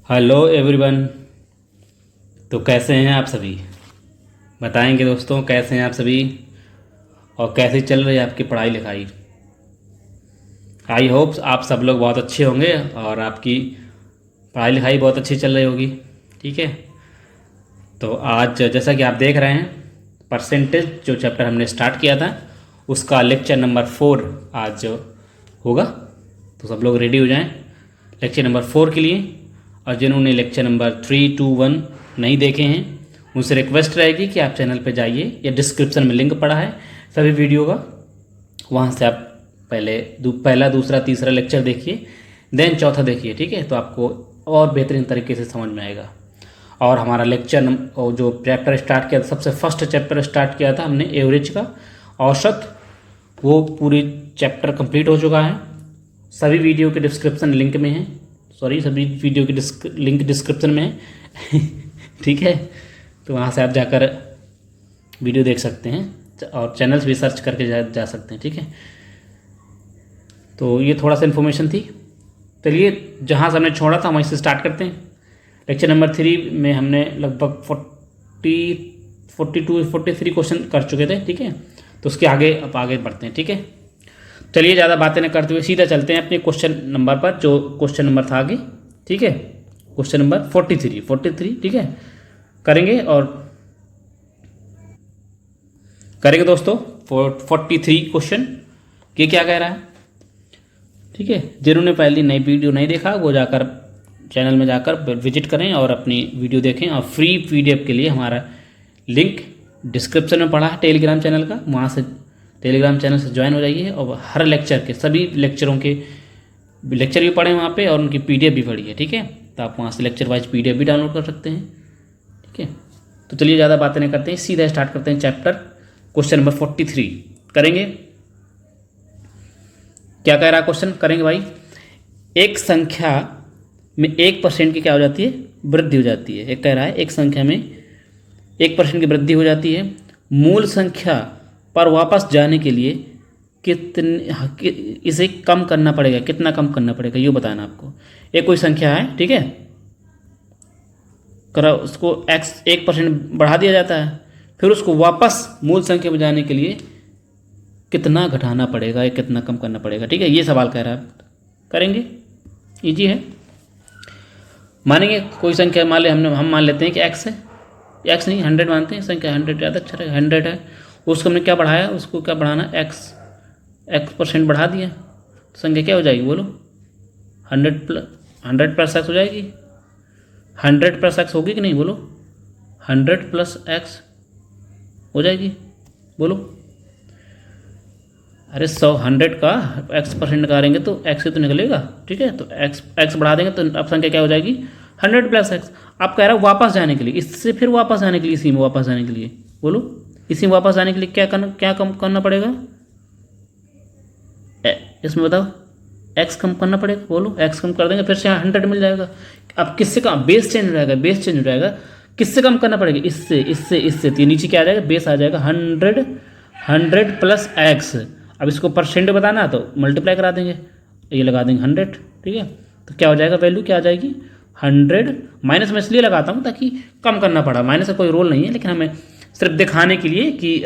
Hello everyone. तो कैसे हैं आप सभी? बताएंगे दोस्तों, कैसे हैं आप सभी और कैसे चल रही है आपकी पढ़ाई लिखाई? आई होप्स आप सब लोग बहुत अच्छे होंगे और आपकी पढ़ाई लिखाई बहुत अच्छी चल रही होगी। ठीक है, तो आज जैसा कि आप देख रहे हैं, परसेंटेज जो चैप्टर हमने स्टार्ट किया था उसका लेक्चर नंबर 4 आज होगा। तो सब लोग रेडी हो जाएं लेक्चर नंबर 4 के लिए। और जिन्होंने लेक्चर नंबर 3, 2, 1 नहीं देखे हैं उनसे रिक्वेस्ट रहेगी कि आप चैनल पर जाइए या डिस्क्रिप्शन में लिंक पड़ा है सभी वीडियो का, वहाँ से आप पहला दूसरा तीसरा लेक्चर देखिए, देन चौथा देखिए। ठीक है, तो आपको और बेहतरीन तरीके से समझ में आएगा। और हमारा लेक्चर जो चैप्टर स्टार्ट किया था, सबसे फर्स्ट चैप्टर स्टार्ट किया था हमने एवरेज का औसत, वो पूरी चैप्टर कंप्लीट हो चुका है। सभी वीडियो के डिस्क्रिप्शन लिंक में है, सभी वीडियो की लिंक डिस्क्रिप्शन में है ठीक है, तो वहाँ से आप जाकर वीडियो देख सकते हैं और चैनल्स भी सर्च करके जा सकते हैं। ठीक है, तो ये थोड़ा सा इन्फॉर्मेशन थी। चलिए जहाँ से हमने छोड़ा था वहीं से स्टार्ट करते हैं। लेक्चर नंबर 3 में हमने लगभग 43 क्वेश्चन कर चुके थे। ठीक है, तो उसके आगे अब आगे बढ़ते हैं। ठीक है, चलिए ज़्यादा बातें न करते हुए सीधा चलते हैं अपने क्वेश्चन नंबर पर, जो क्वेश्चन नंबर था आगे। ठीक है, क्वेश्चन नंबर 43। ठीक है, करेंगे दोस्तों 43 क्वेश्चन। ये क्या कह रहा है? ठीक है, जिन्होंने पहले नई वीडियो नहीं देखा वो जाकर चैनल में जाकर विजिट करें और अपनी वीडियो देखें। और फ्री पीडीएफ के लिए हमारा लिंक डिस्क्रिप्शन में पड़ा है टेलीग्राम चैनल का, वहाँ से टेलीग्राम चैनल से ज्वाइन हो जाइए और हर लेक्चर के सभी लेक्चरों के लेक्चर भी पढ़े वहाँ पे और उनकी पीडीएफ भी पढ़ी है। ठीक है, तो आप वहाँ से लेक्चर वाइज पीडीएफ भी डाउनलोड कर सकते हैं। ठीक है, तो चलिए ज़्यादा बातें नहीं करते हैं, सीधा स्टार्ट करते हैं चैप्टर। क्वेश्चन नंबर 43 करेंगे। क्या कह रहा है क्वेश्चन? करेंगे भाई। एक संख्या में 1% की क्या हो जाती है? वृद्धि हो जाती है। एक कह रहा है एक संख्या में 1% की वृद्धि हो जाती है, मूल संख्या पर वापस जाने के लिए इसे कम करना पड़ेगा। कितना कम करना पड़ेगा ये बताना आपको। एक कोई संख्या है, ठीक है, उसको x 1% बढ़ा दिया जाता है, फिर उसको वापस मूल संख्या में जाने के लिए कितना घटाना पड़ेगा या कितना कम करना पड़ेगा। ठीक है, ये सवाल कह रहा है। करेंगे, इजी है। मानेंगे कोई संख्या मान ले, हम मान लेते हैं कि x है, x नहीं 100 मानते हैं, संख्या 100 ज़्यादा अच्छा रहेगा। 100 है, उसको हमने क्या बढ़ाया, उसको क्या बढ़ाना, x% बढ़ा दिया, तो संख्या क्या हो जाएगी बोलो? 100 प्लस x हो जाएगी। 100 प्लस x होगी कि नहीं बोलो? 100 प्लस x हो जाएगी बोलो? अरे 100 का x% निकालेंगे तो x ही तो निकलेगा। ठीक है, तो x बढ़ा देंगे तो अब संख्या क्या हो जाएगी? 100 प्लस x। आप कह रहा हो वापस जाने के लिए, इससे फिर वापस जाने के लिए, इसी में वापस जाने के लिए बोलो, इसी में वापस जाने के लिए क्या कम करना पड़ेगा? इसमें बताओ, x कम करना पड़ेगा बोलो। x कम कर देंगे फिर से 100 मिल जाएगा। अब किससे कम? बेस चेंज हो जाएगा, बेस चेंज हो जाएगा। किससे कम करना पड़ेगा? इससे तो नीचे क्या आ जाएगा? बेस आ जाएगा 100 प्लस x। अब इसको परसेंट बताना तो मल्टीप्लाई करा देंगे, ये लगा देंगे 100। ठीक है, तो क्या हो जाएगा? वैल्यू क्या आ जाएगी? 100 माइनस में इसलिए लगाता हूँ ताकि कम करना पड़ा, माइनस का कोई रोल नहीं है, लेकिन हमें सिर्फ दिखाने के लिए कि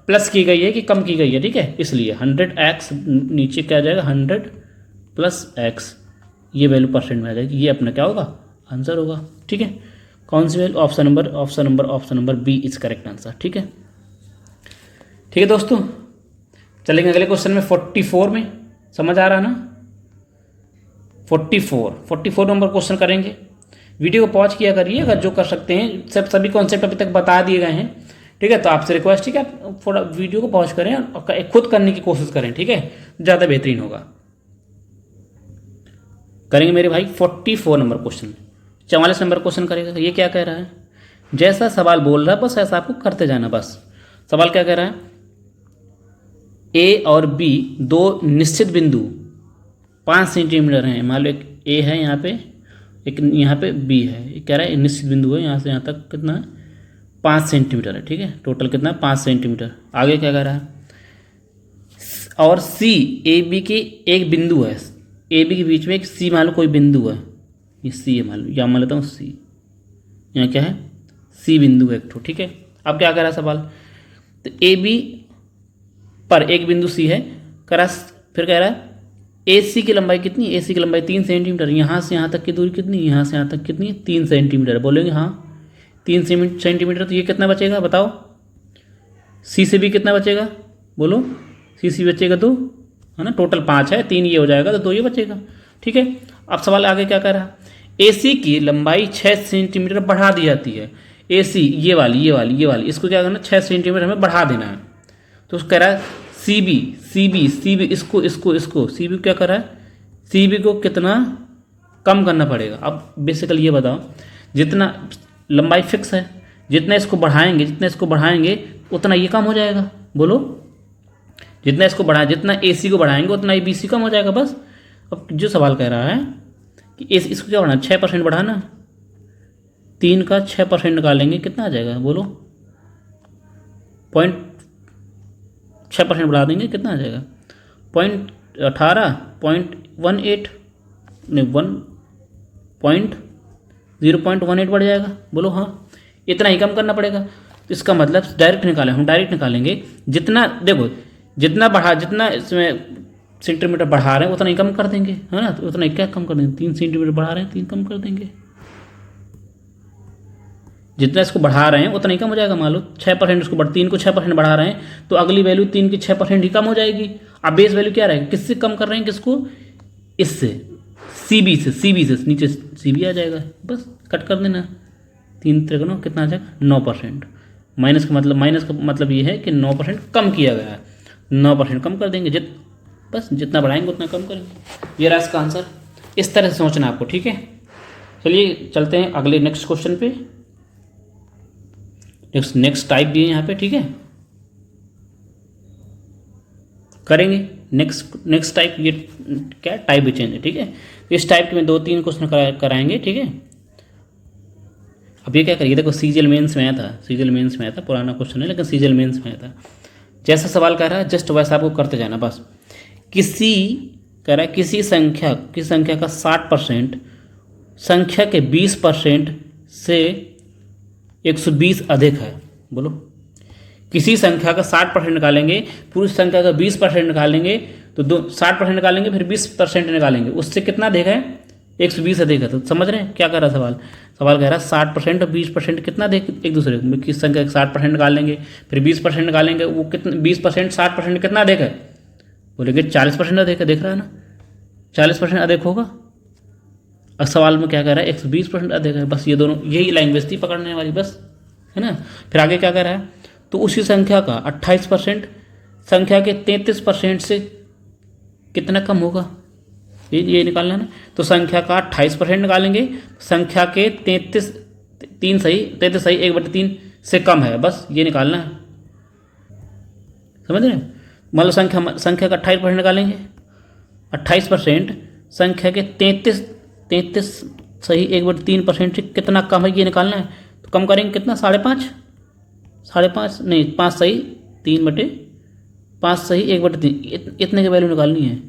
प्लस की गई है कि कम की गई है। ठीक है, इसलिए 100x नीचे क्या आ जाएगा? 100 प्लस x, ये वैल्यू परसेंट में आ जाएगी। ये अपना क्या होगा? आंसर होगा। ठीक है, कौन सी value? Option number B is correct answer. ठीक है, ठीक है दोस्तों, चलेंगे अगले क्वेश्चन में 44 में। समझ आ रहा ना? 44 नंबर क्वेश्चन करेंगे। वीडियो को पॉज किया करिए अगर जो कर सकते हैं, सभी कॉन्सेप्ट अभी तक बता दिए गए हैं। ठीक है, तो आपसे रिक्वेस्ट है कि आप थोड़ा वीडियो को पॉज करें और खुद करने की कोशिश करें। ठीक है, ज़्यादा बेहतरीन होगा। करेंगे मेरे भाई 44 नंबर क्वेश्चन। 44 नंबर क्वेश्चन करेगा। ये क्या कह रहा है? जैसा सवाल बोल रहा है बस ऐसा आपको करते जाना। बस सवाल क्या कह रहा है? ए और बी दो निश्चित बिंदु 5 सेंटीमीटर हैं। मान लो एक ए है यहाँ पे, एक यहाँ पे बी है। ये कह रहा है निश्चित बिंदु है, यहाँ से यहाँ तक कितना है? 5 सेंटीमीटर है। ठीक है, टोटल कितना है? 5 सेंटीमीटर। आगे क्या कह रहा है? और सी ए बी के एक बिंदु है, ए बी के बीच में एक सी मान लो कोई बिंदु है। ये सी है मान लो, या मान लेता हूँ सी, यहाँ क्या है सी बिंदु है एक ठो, ठीक है। अब क्या कह रहा है सवाल, तो ए बी पर एक बिंदु सी है, करा फिर कह रहा है ए सी की लंबाई कितनी, ए सी की लंबाई 3 सेंटीमीटर, यहाँ से यहाँ तक की दूरी कितनी, यहाँ से यहाँ तक कितनी, 3 सेंटीमीटर। बोलेंगे हाँ 3 सेंटीमीटर, तो ये कितना बचेगा बताओ, सी से भी कितना बचेगा बोलो, सी से बचेगा 2 है ना, टोटल 5 है, 3 ये हो जाएगा तो 2 ये बचेगा, ठीक है। अब सवाल आगे क्या कह रहा है, ए सी की लंबाई 6 सेंटीमीटर बढ़ा दी जाती है, ए सी ये वाली इसको क्या करना 6 सेंटीमीटर हमें बढ़ा देना है। तो कह रहा है सी बी इसको सी बी क्या कर रहा है, सी बी को कितना कम करना पड़ेगा। अब बेसिकली ये बताओ, जितना लंबाई फिक्स है, जितना इसको बढ़ाएंगे उतना ये कम हो जाएगा, बोलो जितना इसको बढ़ाएं, जितना ए सी को बढ़ाएंगे उतना ए बी सी कम हो जाएगा बस। अब जो सवाल कह रहा है कि इसको क्या बढ़ाना, 6% बढ़ाना, 3 का 6% निकालेंगे कितना आ जाएगा बोलो, 6% बढ़ा देंगे कितना आ जाएगा, 0.18 नहीं 0.18 बढ़ जाएगा, बोलो हाँ इतना ही कम करना पड़ेगा। तो इसका मतलब डायरेक्ट निकालेंगे, जितना देखो जितना इसमें सेंटीमीटर बढ़ा रहे हैं उतना ही कम कर देंगे, है ना, तो उतना ही क्या कम कर देंगे, 3 सेंटीमीटर बढ़ा रहे हैं 3 कम कर देंगे, जितना इसको बढ़ा रहे हैं उतना ही कम हो जाएगा। मान लो 6% इसको 3 को 6% बढ़ा रहे हैं तो अगली वैल्यू 3 की 6% ही कम हो जाएगी। अब बेस वैल्यू क्या रहेगी, किससे कम कर रहे हैं, किसको, इससे सी बी से नीचे सी बी आ जाएगा, बस कट कर देना, 3 त्रिगुणों कितना आ जाएगा 9%। माइनस का मतलब ये है कि 9% कम किया गया है, 9% कम कर देंगे, बस जितना बढ़ाएंगे उतना कम करेंगे। ये रहा इसका आंसर, इस तरह से सोचना आपको, ठीक है। चलिए चलते हैं अगले नेक्स्ट क्वेश्चन पे, नेक्स्ट टाइप भी है यहाँ पे, ठीक है, करेंगे नेक्स्ट टाइप। ये क्या टाइप भी चेंज है, ठीक है। इस टाइप के में 2-3 क्वेश्चन कराएंगे, ठीक है। अब ये क्या करिए, देखो सीजीएल मेंस में आया था, पुराना क्वेश्चन है लेकिन सीजीएल मेंस में आया था। जैसा सवाल कर रहा है जस्ट वैसा आपको करते जाना बस। किसी संख्या का 60% संख्या के 20% से 120 अधिक है, बोलो किसी संख्या का 60% निकालेंगे, पूरी संख्या का 20% निकालेंगे, तो 60% निकालेंगे फिर 20% निकालेंगे, उससे कितना अधिक है 120 अधिक है। तो समझ रहे हैं क्या कर रहा है सवाल कह रहा है 60% और 20% कितना अधिक एक दूसरे को, किस संख्या का 60% निकालेंगे फिर 20% निकालेंगे, वो कितना 20% 60% कितना अधिक है, बोलेंगे 40% अधिक है, देख रहा है ना 40% अधिक होगा। अब सवाल में क्या कह रहा है 120% अधिक है, बस ये दोनों यही लैंग्वेज थी पकड़ने वाली, बस है ना। फिर आगे क्या कह रहा है, तो उसी संख्या का 28% संख्या के 33% से कितना कम होगा, ये निकालना है ना। तो संख्या का 28% निकालेंगे, संख्या के 33 सही 1/3 से कम है, बस ये निकालना है, समझ रहे हैं। मान लो संख्या का 28% निकालेंगे, 28% संख्या के 33 सही 1/3% से कितना कम है ये निकालना है। तो कम करेंगे कितना 5.5 नहीं 5 सही 3/5 सही 1/3 इतने की वैल्यू निकालनी है।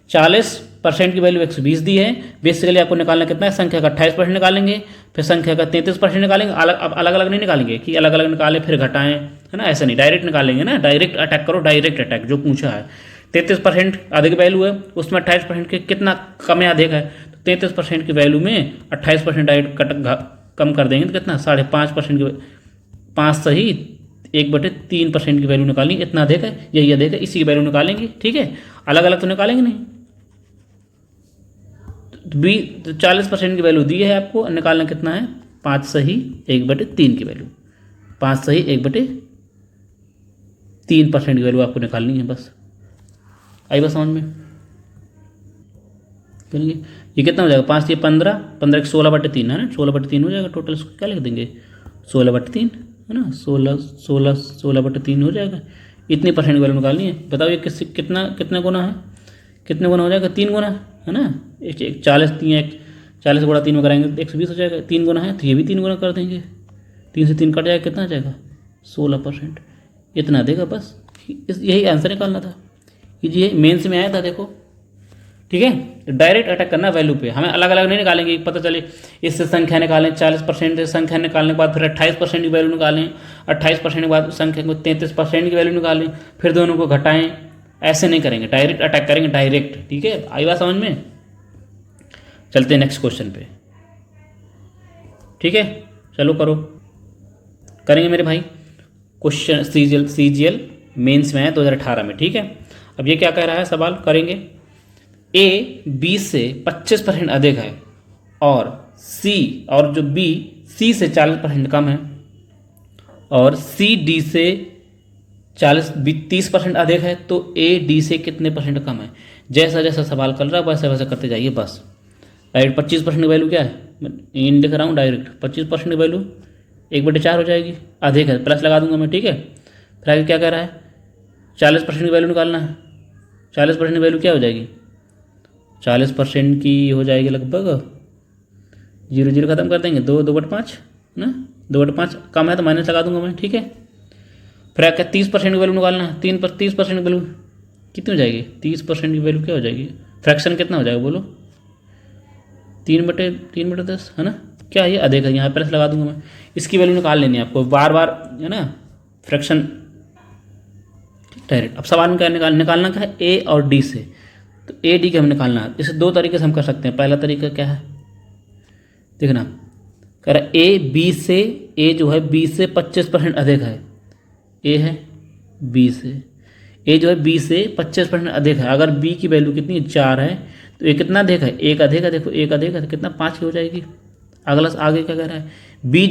40% की वैल्यू 120 दी है, बेसिकली आपको निकालना कितना है, संख्या का 28% निकालेंगे, फिर संख्या का 33% निकालेंगे। अलग अलग नहीं निकालेंगे कि अलग अलग निकालें फिर घटाएं, है ना, ऐसा नहीं, डायरेक्ट निकालेंगे ना, डायरेक्ट अटैक करो, डायरेक्ट अटैक जो पूछा है। 33% अधिक वैल्यू है, उसमें 28% के कितना कम या अधिक है, तो 33% की वैल्यू में 28% डायरेक्ट कम कर देंगे तो कितना 5.5% की 5 सही 1/3% की वैल्यू निकालेंगे, इतना अधिक है यही अधिक है, इसी की वैल्यू निकालेंगे, ठीक है। अलग अलग तो निकालेंगे नहीं। तो 40% की वैल्यू दी है आपको, निकालना कितना है 5 सही 1/3 की वैल्यू, 5 सही 1/3% की वैल्यू आपको निकालनी है, बस आई बस समझ में। चलिए ये कितना हो जाएगा 5 ये 15 15 की 16/3 है ना, 16/3 हो जाएगा टोटल। इसको क्या लिख देंगे 16/3 है ना, 16/3 हो जाएगा। इतनी परसेंट की वैल्यू निकालनी है, बताओ ये कितने गुना है, कितने गुना हो जाएगा 3 गुना है ना। 40 गुणा 3 में कराएंगे तो 120 हो जाएगा, 3 गुना है तो ये भी 3 गुना कर देंगे, 3 से 3 कट जाएगा, कितना आ जाएगा 16%, इतना देगा बस। यही आंसर निकालना था, ये मेंस में आया था, देखो ठीक है। डायरेक्ट अटैक करना वैल्यू पे, हमें अलग अलग नहीं निकालेंगे। पता चले इससे संख्या निकालें 40% से संख्या निकालने के बाद फिर 28% की वैल्यू निकालें, 28% के बाद उस संख्या को 33% की वैल्यू निकालें, फिर दोनों को घटाएं। ऐसे नहीं करेंगे, डायरेक्ट अटैक करेंगे, डायरेक्ट। ठीक है, आई बात समझ में। चलते हैं नेक्स्ट क्वेश्चन पे। ठीक है, चलो करो, करेंगे मेरे भाई। क्वेश्चन सीजीएल मेंस में है 2018 में। ठीक है, अब ये क्या कह रहा है सवाल, करेंगे। ए बी से 25% अधिक है और सी, और जो बी सी से 40% कम है, और सी डी से 30% अधिक है, तो ए डी से कितने परसेंट कम है। जैसा जैसा सवाल कर रहा है वैसा वैसा करते जाइए बस। डायरेक्ट 25% की वैल्यू क्या है, मैं इन लिख रहा हूँ डायरेक्ट 25% की वैल्यू 1/4 हो जाएगी, अधिक है प्लस लगा दूंगा मैं। ठीक है, फिर आगे क्या कह रहा है, 40% की वैल्यू निकालना है। 40% की वैल्यू क्या हो जाएगी, 40% की हो जाएगी लगभग 0 0 खत्म कर देंगे, 2/5 ना, 2/5 कम है तो माइनस लगा दूंगा मैं। ठीक है, फिर क्या 30% की वैल्यू निकालना है। 30% की वैल्यू कितनी हो जाएगी, 30% की वैल्यू क्या हो जाएगी, फ्रैक्शन कितना हो जाएगा बोलो, 3/10 है ना। क्या ये अधिक है, यहाँ प्लस लगा दूंगा मैं। इसकी वैल्यू निकाल लेनी है आपको, बार बार है ना, फ्रैक्शन डायरेक्ट। अब सवाल में क्या निकालना क्या है, ए और डी से, तो ए डी का हमें निकालना है। इसे दो तरीके से हम कर सकते हैं। पहला तरीका क्या है, देखना, कह रहा ए बी से, ए जो है बी से 25% अधिक है, ए है बी से, ए जो है बी से 25% अधिक है। अगर बी की वैल्यू कितनी 4 है तो ए कितना अधिक है, एक अधिक है। देखो एक अधिक है तो कितना 5 की हो जाएगी। अगला आगे क्या कह रहा है, बी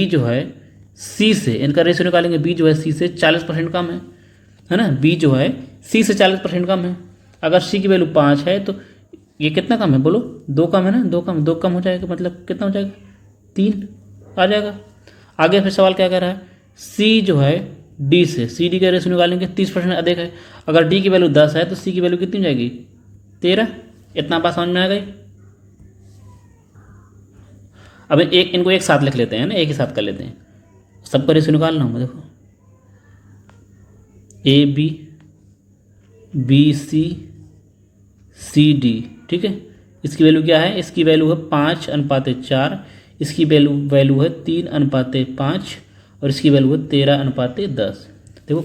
जो है सी से, इनका रेशियो निकालेंगे, बी जो है सी से 40% कम है ना, बी जो है सी से 40% कम है। अगर सी की वैल्यू 5 है तो ये कितना कम है बोलो, 2 कम है ना, 2 कम हो जाएगा, मतलब कितना हो जाएगा, 3 आ जाएगा। आगे फिर सवाल क्या कह रहा है, सी जो है डी से, सी डी का रेशियो निकालेंगे, 30% अधिक है। अगर डी की वैल्यू 10 है तो सी की वैल्यू कितनी हो जाएगी, 13। इतना बात समझ में आ गई। अब इनको एक साथ लिख लेते हैं ना, एक ही साथ कर लेते हैं, सबका रेशियो निकालना होगा। देखो A B, B C, C D, ठीक है। इसकी वैल्यू क्या है, इसकी वैल्यू है 5:4, इसकी वैल्यू है 3:5, और इसकी वैल्यू है 13:10। देखो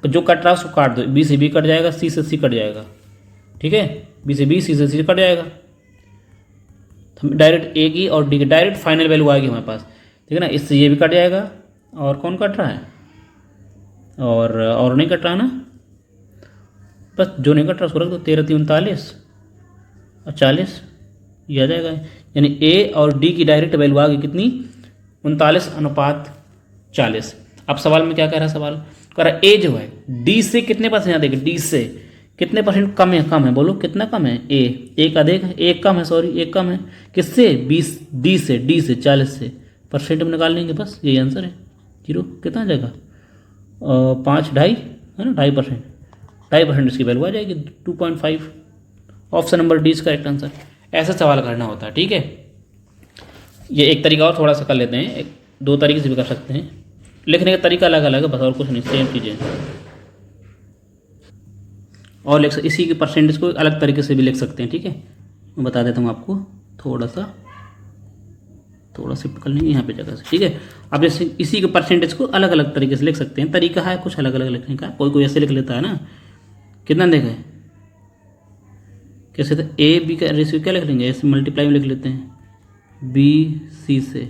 जो कट रहा है उसको काट दो, बी से बी कट जाएगा, सी से सी कट जाएगा। ठीक है, बी से बी, सी से सी कट जाएगा। तो डायरेक्ट ए की और डी की डायरेक्ट फाइनल वैल्यू आएगी हमारे पास। ठीक है ना, इससे ये भी कट जाएगा, और कौन कट रहा है, और नहीं कट रहा ना, बस जो नहीं कट रहा उसको रख दो। 13 3 39 और 40 ये आ जाएगा। यानी ए और डी की डायरेक्ट वैल्यू आ गई कितनी, 39:40। अब सवाल में क्या कह रहा है, सवाल कह रहा है ए जो है डी से कितने परसेंट अधिक है, डी से कितने परसेंट कम है बोलो, कितना कम है, ए एक अधिक है, एक कम है, सॉरी एक कम है किससे, 20 डी से 40 से। परसेंट में निकाल लेंगे बस, यही आंसर है। 0 कितना आ जाएगा, 5 2.5 है ना, 2.5% इसकी वैल्यू आ जाएगी 2.5। Option number D is correct answer. ऐसा सवाल करना होता है। ठीक है, ये एक तरीका और थोड़ा सा कर लेते हैं, 2 तरीके से भी कर सकते हैं, लिखने का तरीका अलग अलग है बस, और कुछ नहीं, सेम चीज़ें। और इसी के परसेंटेज को अलग तरीके से भी लिख सकते हैं। ठीक है, मैं बता देता हूँ आपको, थोड़ा शिफ्ट कर लेंगे यहाँ पे जगह से। ठीक है, अब जैसे इसी के परसेंटेज को अलग अलग तरीके से लिख सकते हैं, तरीका है कुछ अलग अलग लिखने का। कोई ऐसे लिख लेता है ना, कितना देखा है कैसे, तो ए बी का रेशियो क्या लिख लेंगे, ऐसे मल्टीप्लाई में लिख लेते हैं, बी सी से,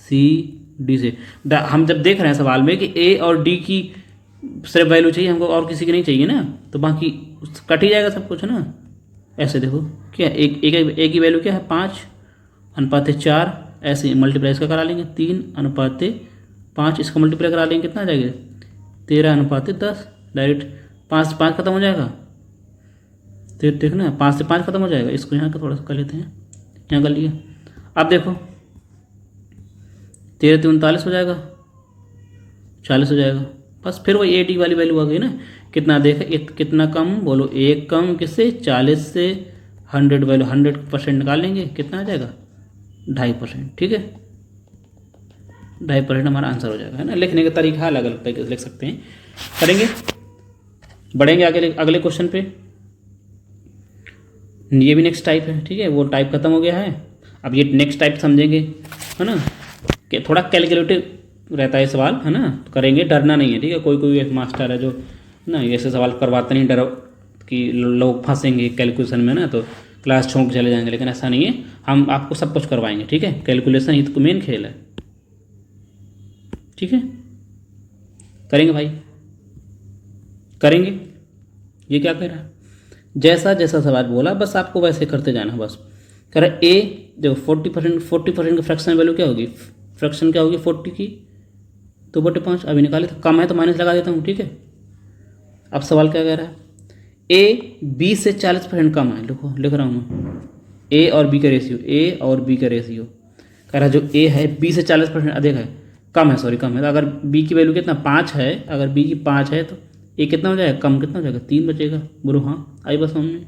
सी डी से। हम जब देख रहे हैं सवाल में कि ए और डी की सिर्फ वैल्यू चाहिए हमको, और किसी की नहीं चाहिए ना, तो बाकी कट ही जाएगा सब कुछ है ना। ऐसे देखो क्या, एक की वैल्यू क्या है, 5:4, ऐसे मल्टीप्लाई इसका करा लेंगे, 3:5, इसका मल्टीप्लाई करा लेंगे, कितना आ जाएगा, 13:10। डायरेक्ट 5 से 5 खत्म हो जाएगा, तो देखना 5 से 5 खत्म हो जाएगा। इसको यहाँ का थोड़ा सा कर लेते हैं, यहाँ कर लिया। अब देखो 13 3 39 हो जाएगा, 40 हो जाएगा बस। फिर वही ए डी वाली वैल्यू आ गई ना, कितना देखा, कितना कम बोलो, एक कम किससे, 40 से 100 वैल्यू 100% निकाल लेंगे, कितना आ जाएगा, 2.5%। ठीक है, 2.5% हमारा आंसर हो जाएगा है ना। लिखने का तरीका अलग अलग तरीके से लिख सकते हैं, करेंगे। बढ़ेंगे आगे अगले क्वेश्चन पे। ये भी नेक्स्ट टाइप है, ठीक है, वो टाइप खत्म हो गया है। अब ये नेक्स्ट टाइप समझेंगे, है ना, कि थोड़ा कैलकुलेटिव रहता है सवाल, है ना, तो करेंगे, डरना नहीं है, ठीक है। कोई कोई मास्टर है जो ना ऐसे सवाल करवाते नहीं, डरो कि लोग फंसेंगे कैलकुलेशन में ना, तो क्लास छोड़ के चले जाएंगे, लेकिन ऐसा नहीं है, हम आपको सब कुछ करवाएंगे, ठीक है। कैलकुलेशन ही तो मेन खेल है, ठीक है। करेंगे भाई, करेंगे। ये क्या कह रहा है, जैसा जैसा सवाल बोला बस आपको वैसे करते जाना, बस कह रहा है ए देखो 40% की फ्रैक्शन वैल्यू क्या होगी, फ्रैक्शन क्या होगी 40 की 2/5, अभी निकाले तो कम है तो माइनस लगा देता हूँ, ठीक है। अब सवाल क्या कह रहा है, ए बी से 40% कम है, लिख रहा हूँ मैं, ए और बी का रेशियो, ए और बी का रेशियो कह रहा है, जो ए है बी से 40% अधिक है, कम है, सॉरी कम है, तो अगर बी की वैल्यू कितना 5 है, अगर बी की 5 है तो ए कितना हो जाएगा, कम कितना हो जाएगा, 3 बचेगा। बोलो हाँ, आई बस समझ में।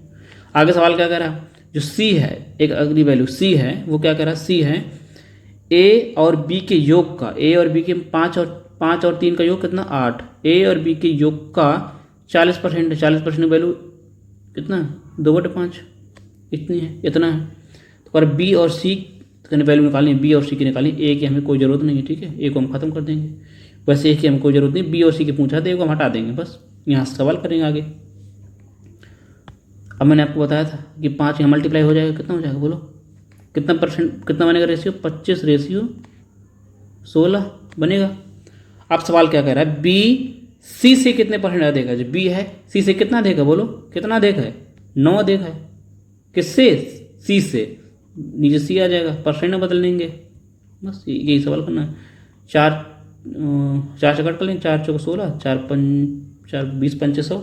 आगे सवाल क्या कह रहा है, जो सी है, एक अगली वैल्यू सी है, वो क्या कह रहा है, सी है ए और बी के योग का, ए और बी के 5 और 3 का योग कितना 8, ए और बी के योग का 40% है, 40% वैल्यू कितना 2/5, इतनी है, इतना है। तो अगर बी और सी की वैल्यू निकालनी है, बी और सी की निकालनी, ए की हमें कोई ज़रूरत नहीं है, ठीक है, ए को हम खत्म कर देंगे, वैसे ए की हमें कोई ज़रूरत नहीं, बी और सी की पूछा तो ए को हम हटा देंगे, बस यहाँ से सवाल करेंगे आगे। अब मैंने आपको बताया था कि 5 यहाँ मल्टीप्लाई हो जाएगा, कितना हो जाएगा बोलो, कितना परसेंट, कितना बनेगा रेशियो, 25/16 बनेगा। अब सवाल क्या कह रहा है, बी सी से कितने परसेंट अधिक है, जो बी है सी से कितना अधिक है, बोलो कितना अधिक है, 9 अधिक है, किससे, सी से, नीचे सी आ जाएगा, परसेंट में बदल लेंगे, बस यही सवाल करना है। 4 से कट कर लेंगे, 4 चौक 16, 4 20 25 100,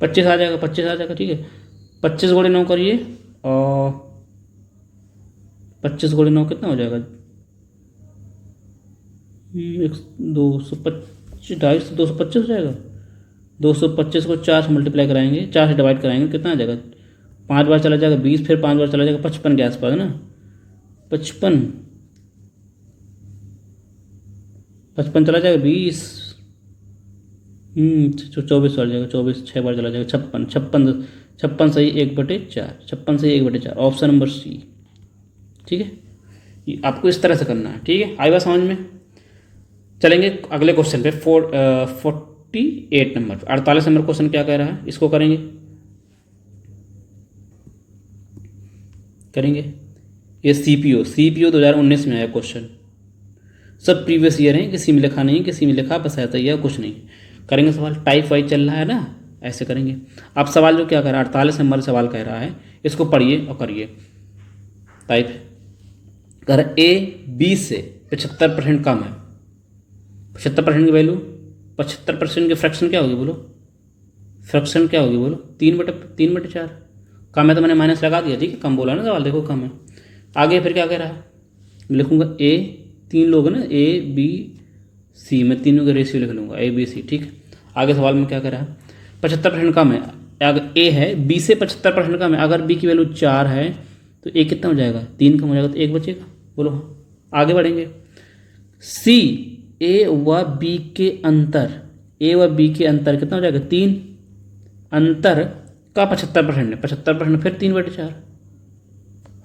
25 आ जाएगा, 25 आ जाएगा, ठीक है। 25 गुणे 9 करिए, और 25 गुणे 9 कितना हो जाएगा, 225, 225 हो जाएगा। 225 को 4 से मल्टीप्लाई कराएंगे, 4 से डिवाइड कराएंगे, कितना आ जाएगा, 5 बार चला जाएगा 20, फिर 5 बार चला जाएगा 55 के आसपास, है ना, 55 चला जाएगा 20, 24 बार जाएगा, 24 6 बार चला जाएगा 56 सही 1/4, 56 सही 1/4, ऑप्शन नंबर सी, ठीक है। ये आपको इस तरह से करना है, ठीक है, आई बात समझ में। चलेंगे अगले क्वेश्चन पे, 48 नंबर, 48 नंबर क्वेश्चन क्या कह रहा है, इसको करेंगे, ये सीपीओ 2019 में आया क्वेश्चन, सब प्रीवियस ईयर हैं, किसी में लिखा नहीं, किसी में लिखा बस ऐसा ही है, कुछ नहीं। करेंगे सवाल, टाइप वाइज चल रहा है ना, ऐसे करेंगे। अब सवाल जो क्या कर रहा है, 48 नंबर सवाल कह रहा है, इसको पढ़िए और करिए। टाइप कर, ए बी से 75% कम है, 75% की वैल्यू, 75% की फ्रैक्शन क्या होगी बोलो, फ्रैक्शन क्या होगी बोलो, 3/4, कम है तो मैंने माइनस लगा दिया, ठीक है, कम बोला ना सवाल, देखो कम है। आगे फिर क्या कह रहा है, लिखूंगा ए, 3 लोग ना, ए बी सी, मैं तीनों का रेशियो लिख लूँगा, ए बी सी, ठीक है। आगे सवाल में क्या कह रहा है, 75% कम है, अगर ए है बी से 75% कम है, अगर बी की वैल्यू 4 है तो ए कितना हो जाएगा, 3 कम हो जाएगा, तो 1 बचेगा, बोलो आगे बढ़ेंगे। सी, ए व बी के अंतर, ए व बी के अंतर कितना हो जाएगा, 3, अंतर का 75% है, 75% फिर 3/4,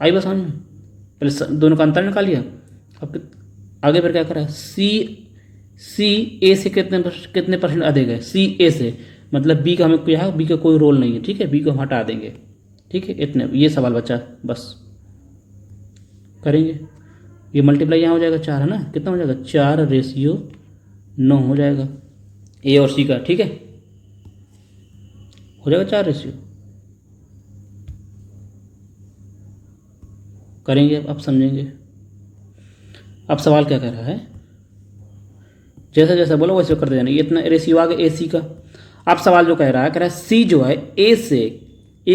आई बस समझ में, पहले दोनों का अंतर निकालिए। अब आगे फिर क्या करा, सी ए से कितने परसेंट अधिक है, सी ए से, मतलब बी का हमें क्या है, बी का कोई रोल नहीं है, ठीक है, बी को हम हटा देंगे, ठीक है, इतने, ये सवाल बचा, बस करेंगे। ये मल्टीप्लाई यहाँ हो जाएगा 4, है ना, कितना हो जाएगा, 4/9 हो जाएगा ए और सी का, ठीक है, हो जाएगा 4 करेंगे। अब समझेंगे। अब सवाल क्या कर रहा है, जैसा जैसा बोला वैसे करते जाना, ये इतना रेशियो आ गया ए सी का। अब सवाल जो कह रहा है सी जो है ए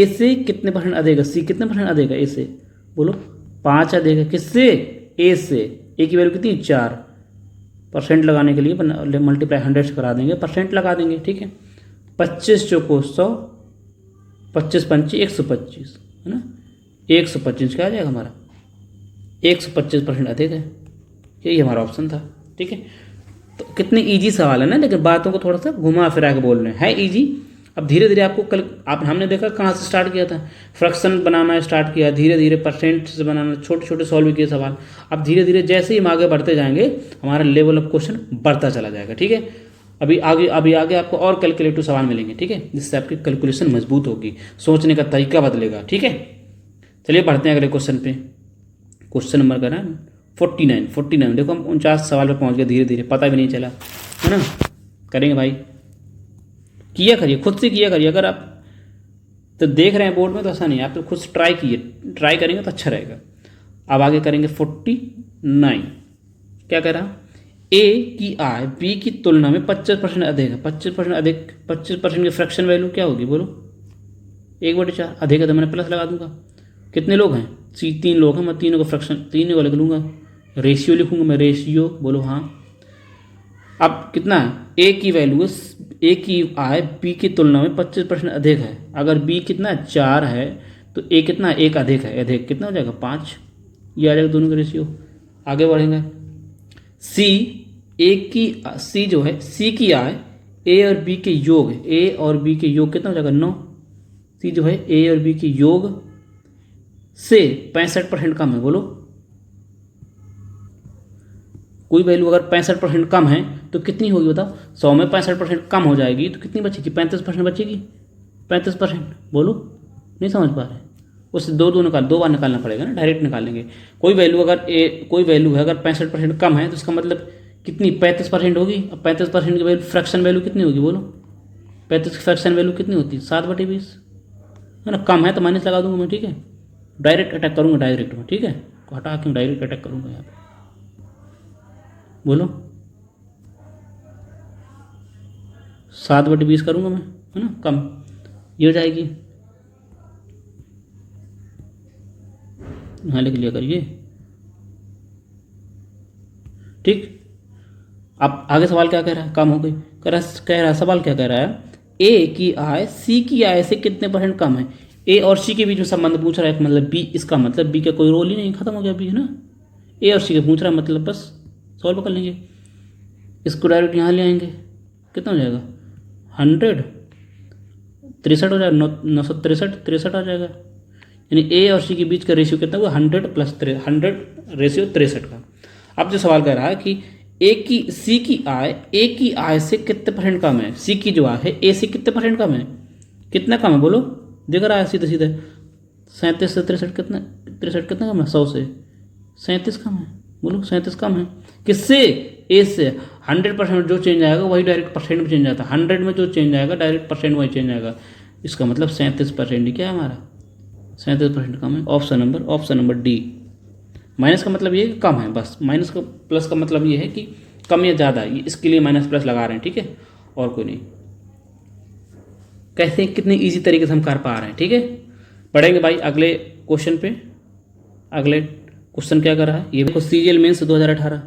से कितने परसेंट अधिक है, सी कितने परसेंट अधिक है ए से, बोलो 5 अधिक है, किससे, ए से, ए की वैल्यू कितनी 4, परसेंट लगाने के लिए मल्टीप्लाई 100 से करा देंगे, परसेंट लगा देंगे, ठीक है। 25 चौको 100, 25 पंची 125, है ना, 125 क्या आ जाएगा हमारा, 125% अधिक है, यही हमारा ऑप्शन था, ठीक है। तो कितने इजी सवाल है ना, लेकिन बातों को थोड़ा सा घुमा फिरा के बोल रहे हैं, है इजी। अब धीरे धीरे आपको कल आप हमने देखा कहाँ से स्टार्ट किया था, फ्रैक्शन बनाना स्टार्ट किया, धीरे धीरे परसेंट से बनाना, छोटे छोटे सॉल्व किए सवाल। अब धीरे धीरे जैसे ही हम आगे बढ़ते जाएंगे हमारा लेवल ऑफ क्वेश्चन बढ़ता चला जाएगा, ठीक है। अभी आगे आपको और कैलकुलेटिव सवाल मिलेंगे, ठीक है, जिससे आपकी कैलकुलेशन मजबूत होगी, सोचने का तरीका बदलेगा, ठीक है। चलिए बढ़ते हैं अगले क्वेश्चन पे। क्वेश्चन नंबर का ना 49 देखो हम 49 सवाल पे पहुंच गए, धीरे धीरे पता भी नहीं चला, है ना। करेंगे भाई, किया करिए, खुद से किया करिए। अगर आप तो देख रहे हैं बोर्ड में तो ऐसा नहीं है, आप तो खुद से ट्राई करेंगे तो अच्छा रहेगा। अब आगे करेंगे 49। क्या कह रहा, ए की आय बी की तुलना में 25% अधिक है। 25% अधिक, 25% की फ्रैक्शन वैल्यू क्या होगी बोलो, 1/4। अधिक है तो मैंने प्लस लगा दूंगा। कितने लोग हैं, 3 लोग हैं, मैं तीनों को फ्रैक्शन, तीनों को लिख लूँगा, रेशियो लिखूंगा मैं, रेशियो बोलो हाँ। अब कितना है, ए की वैल्यू, ए की आय बी की तुलना में 25% अधिक है। अगर बी कितना 4 है तो ए कितना 1 अधिक है, अधिक कितना हो जाएगा 5, ये आ जाएगा दोनों का रेशियो। आगे बढ़ेंगे, सी जो है, सी की आय ए और बी के योग, ए और बी के योग कितना हो जाएगा 9। सी जो है ए और बी के योग से 65% कम है, बोलो कोई वैल्यू अगर 65% कम है तो कितनी होगी बताओ। 100 में 65% कम हो जाएगी तो कितनी बचेगी, 35% बचेगी। 35% बोलो, नहीं समझ पा रहे, उससे दो बार निकालना पड़ेगा ना, डायरेक्ट निकालेंगे। कोई वैल्यू है अगर 65% कम है तो इसका मतलब कितनी 35% होगी। अब 35% की वैल्यू फ्रैक्शन वैल्यू कितनी होगी बोलो, 35 की फ्रैक्शन वैल्यू कितनी होती है 7/20, है ना। कम है तो माइनस लगा दूंगा मैं, ठीक है। डायरेक्ट अटैक करूंगा, डायरेक्ट में, ठीक है, हटा के डायरेक्ट अटैक करूंगा यहाँ पे, बोलो 7/20 करूंगा मैं, है ना, कम ये हो जाएगी। यहाँ लिख लिया करिए, ठीक। अब आगे सवाल क्या कह रहा है, कम हो गई, कह रहा है सवाल क्या कह रहा है, ए की आय सी की आय से कितने % कम है। ए और सी के बीच में संबंध पूछ रहा है, मतलब बी, इसका मतलब बी का कोई रोल ही नहीं, खत्म हो गया बी, है ना। ए और सी का पूछ रहा है, मतलब बस सॉल्व कर लेंगे, इसको डायरेक्ट यहाँ ले आएंगे, कितना हो जाएगा 100, 63 हो जाएगा, 963 आ जाएगा। यानी ए और सी के बीच का रेशियो कितना हुआ 100 + 100 रेशियो 63 का। अब जो सवाल कर रहा है कि सी की आय ए की आय से कितने % कम है। सी की जो आय है ए से कितने % कम है, कितना कम है बोलो, दिख रहा है सीधे सीधे, 37 से 63 कितना, 63 कितना कम है, 100 से 37 कम है, बोलो 37 कम है। किससे, ए से। 100% जो चेंज आएगा वही डायरेक्ट परसेंट में चेंज आता है, 100 में जो चेंज आएगा डायरेक्ट परसेंट वही चेंज आएगा। इसका मतलब 37% ही क्या है हमारा, 37% कम है। Option number D. माइनस का मतलब ये है कि कम है, बस माइनस का, प्लस का मतलब ये है कि कम या ज़्यादा है, इसके लिए माइनस प्लस लगा रहे हैं, ठीक है, और कोई नहीं। कैसे कितने इजी तरीके से हम कर पा रहे हैं, ठीक है। पढ़ेंगे भाई अगले क्वेश्चन पे। अगले क्वेश्चन क्या कर रहा है, ये देखो सीजीएल मेंस 2018,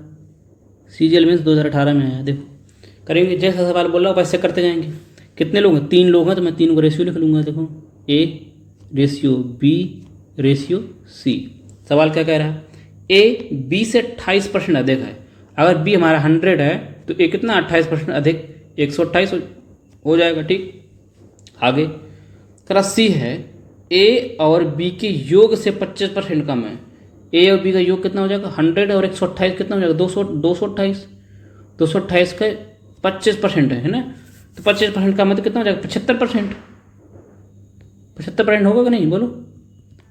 सीजीएल मेंस 2018 में आया, देखो करेंगे जैसा सवाल बोल रहा हूँ वैसे करते जाएंगे। कितने लोग हैं, 3 लोग हैं, तो मैं 3 को रेशियो लिख लूँगा, देखो A ratio B ratio C. सवाल क्या कह रहा है, ए बी से 28% अधिक है। अगर बी हमारा 100 है तो ए कितना 28% अधिक, 128 हो जाएगा, ठीक। आगे करा सी है, ए और बी के योग से 25% कम है। ए और बी का योग कितना हो जाएगा 100 और 128 कितना हो जाएगा 228 का 25% है ना, तो 25% का मतलब कितना हो जाएगा 75%। 75% होगा कि नहीं बोलो,